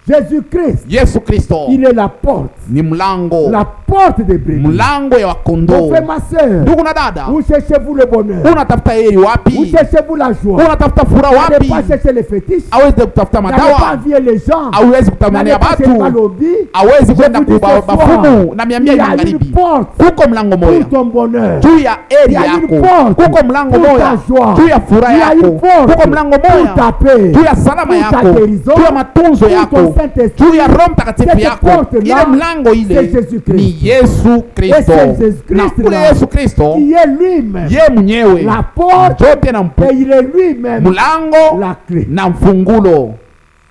Speaker 1: Jésus-Christ,
Speaker 2: Yesu Kristo
Speaker 1: il est la porte,
Speaker 2: ni mlango,
Speaker 1: la porte des brebis.
Speaker 2: mlango ya
Speaker 1: Mon
Speaker 2: wakondoo.
Speaker 1: frère, ma soeur,
Speaker 2: Ndugu na dada,
Speaker 1: où cherchez-vous le bonheur?
Speaker 2: unatafuta heri
Speaker 1: Où
Speaker 2: wapi?
Speaker 1: cherchez-vous la joie?
Speaker 2: Unatafuta furaha
Speaker 1: N'allez
Speaker 2: wapi?
Speaker 1: pas chercher les fétiches.
Speaker 2: Hawezi kutafuta
Speaker 1: N'allez pas
Speaker 2: madawa,
Speaker 1: envier les gens.
Speaker 2: hawezi
Speaker 1: N'allez
Speaker 2: kutamania
Speaker 1: pas chercher
Speaker 2: watu,
Speaker 1: le lobby.
Speaker 2: hawezi kwenda
Speaker 1: Je vous dis ce soir,
Speaker 2: kubafumu na miambia
Speaker 1: il y
Speaker 2: ya
Speaker 1: a une
Speaker 2: magharibi.
Speaker 1: porte
Speaker 2: Kuko mlango moya
Speaker 1: pour ton bonheur.
Speaker 2: juu ya heri
Speaker 1: Il y a une
Speaker 2: yako,
Speaker 1: porte
Speaker 2: kuko mlango
Speaker 1: pour
Speaker 2: moya
Speaker 1: ta joie.
Speaker 2: juu ya furaha
Speaker 1: Il y a
Speaker 2: yako,
Speaker 1: une porte
Speaker 2: kuko mlango
Speaker 1: pour ta
Speaker 2: moya
Speaker 1: paix,
Speaker 2: juu ya salama
Speaker 1: pour ta
Speaker 2: yako,
Speaker 1: guérison,
Speaker 2: juu ya matunzo
Speaker 1: pour
Speaker 2: yako,
Speaker 1: ton Saint-Esprit.
Speaker 2: juu ya Roho Mtakatifu
Speaker 1: Cette
Speaker 2: yako.
Speaker 1: porte-là,
Speaker 2: Ile mlango ile
Speaker 1: c'est Jésus-Christ.
Speaker 2: ni Yesu
Speaker 1: Et
Speaker 2: Kristo,
Speaker 1: c'est Jésus-Christ
Speaker 2: na kule
Speaker 1: là,
Speaker 2: Yesu Kristo
Speaker 1: qui est lui-même
Speaker 2: ye mwenyewe
Speaker 1: la porte
Speaker 2: jote na
Speaker 1: et il est lui-même
Speaker 2: mlango
Speaker 1: la clé.
Speaker 2: na mfungulo.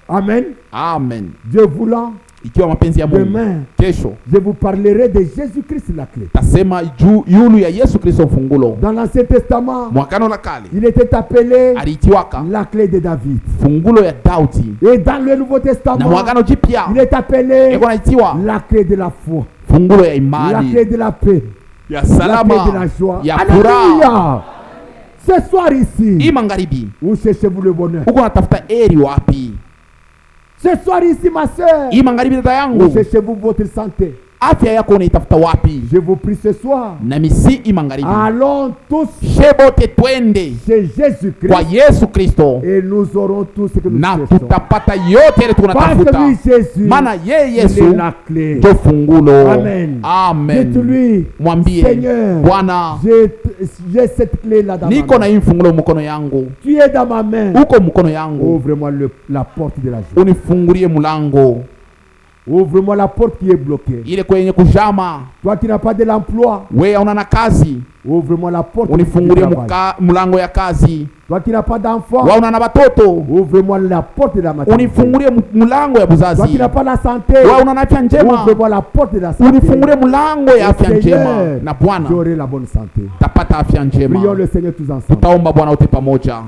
Speaker 1: Amen.
Speaker 2: Amen.
Speaker 1: Dieu voulant,
Speaker 2: Ikiwa mapenzi ya Mungu,
Speaker 1: demain,
Speaker 2: kesho
Speaker 1: je vous parlerai de Jésus-Christ la clé.
Speaker 2: tasema juu yulu ya Yesu Kristo mfungulo.
Speaker 1: Dans l'Ancien Testament,
Speaker 2: Mwakano la kale
Speaker 1: il était appelé
Speaker 2: aliitiwaka
Speaker 1: la clé de David.
Speaker 2: fungulo ya Daudi,
Speaker 1: Et dans le Nouveau
Speaker 2: na
Speaker 1: Testament,
Speaker 2: mwakano jipya
Speaker 1: il est appelé
Speaker 2: eko naitiwa
Speaker 1: la clé de la foi,
Speaker 2: fungulo ya
Speaker 1: la
Speaker 2: imani,
Speaker 1: clé de la paix,
Speaker 2: ya
Speaker 1: la clé de la
Speaker 2: salama,
Speaker 1: joie.
Speaker 2: ya furaha.
Speaker 1: Alléluia. Ce soir
Speaker 2: Hii
Speaker 1: ici,
Speaker 2: magharibi
Speaker 1: où cherchez-vous le bonheur?
Speaker 2: uko natafuta heri wapi?
Speaker 1: Ce soir ici, ma soeur,
Speaker 2: Hii magharibi dada
Speaker 1: où
Speaker 2: yangu
Speaker 1: cherchez-vous votre santé?
Speaker 2: afya yako unaitafuta wapi?
Speaker 1: Je vous prie ce soir.
Speaker 2: Na misi imangaribi.
Speaker 1: Allons tous
Speaker 2: Shebote twende
Speaker 1: chez Jésus-Christ.
Speaker 2: Kwa Yesu Kristo.
Speaker 1: Et nous aurons tout ce que nous
Speaker 2: na
Speaker 1: cherchons.
Speaker 2: tutapata yote ile tunatafuta.
Speaker 1: Parce que lui, Jésus,
Speaker 2: Maana yeye Yesu
Speaker 1: il est la clé.
Speaker 2: ndio fungulo.
Speaker 1: Amen.
Speaker 2: Amen.
Speaker 1: Dites-lui,
Speaker 2: Mwambie,
Speaker 1: Seigneur,
Speaker 2: Bwana,
Speaker 1: j'ai cette clé là dans ma
Speaker 2: niko na
Speaker 1: main.
Speaker 2: hii fungulo mkono yangu.
Speaker 1: Tu es dans ma main.
Speaker 2: Uko mkono yangu.
Speaker 1: Ouvre-moi la porte de la joie.
Speaker 2: Unifungulie mlango.
Speaker 1: Ouvre-moi la porte qui est bloquée.
Speaker 2: Ile kwenye kujama.
Speaker 1: Toi qui n'as pas de l'emploi.
Speaker 2: Wewe una na kazi.
Speaker 1: Ouvre-moi la porte.
Speaker 2: Unifungulie mlango ya kazi.
Speaker 1: Toi qui n'as pas d'enfant.
Speaker 2: Wewe una na batoto.
Speaker 1: Ouvre-moi la porte de la maternité.
Speaker 2: Unifungulie mlango ya buzazi.
Speaker 1: Toi qui n'as pas la santé.
Speaker 2: Wewe una na afya njema.
Speaker 1: Ouvre-moi la porte de la santé.
Speaker 2: Unifungulie mlango ya afya njema. Na Bwana,
Speaker 1: j'aurai la bonne santé.
Speaker 2: tapata afya njema.
Speaker 1: Prions le Seigneur tous ensemble.
Speaker 2: Tutaomba Bwana wote pamoja.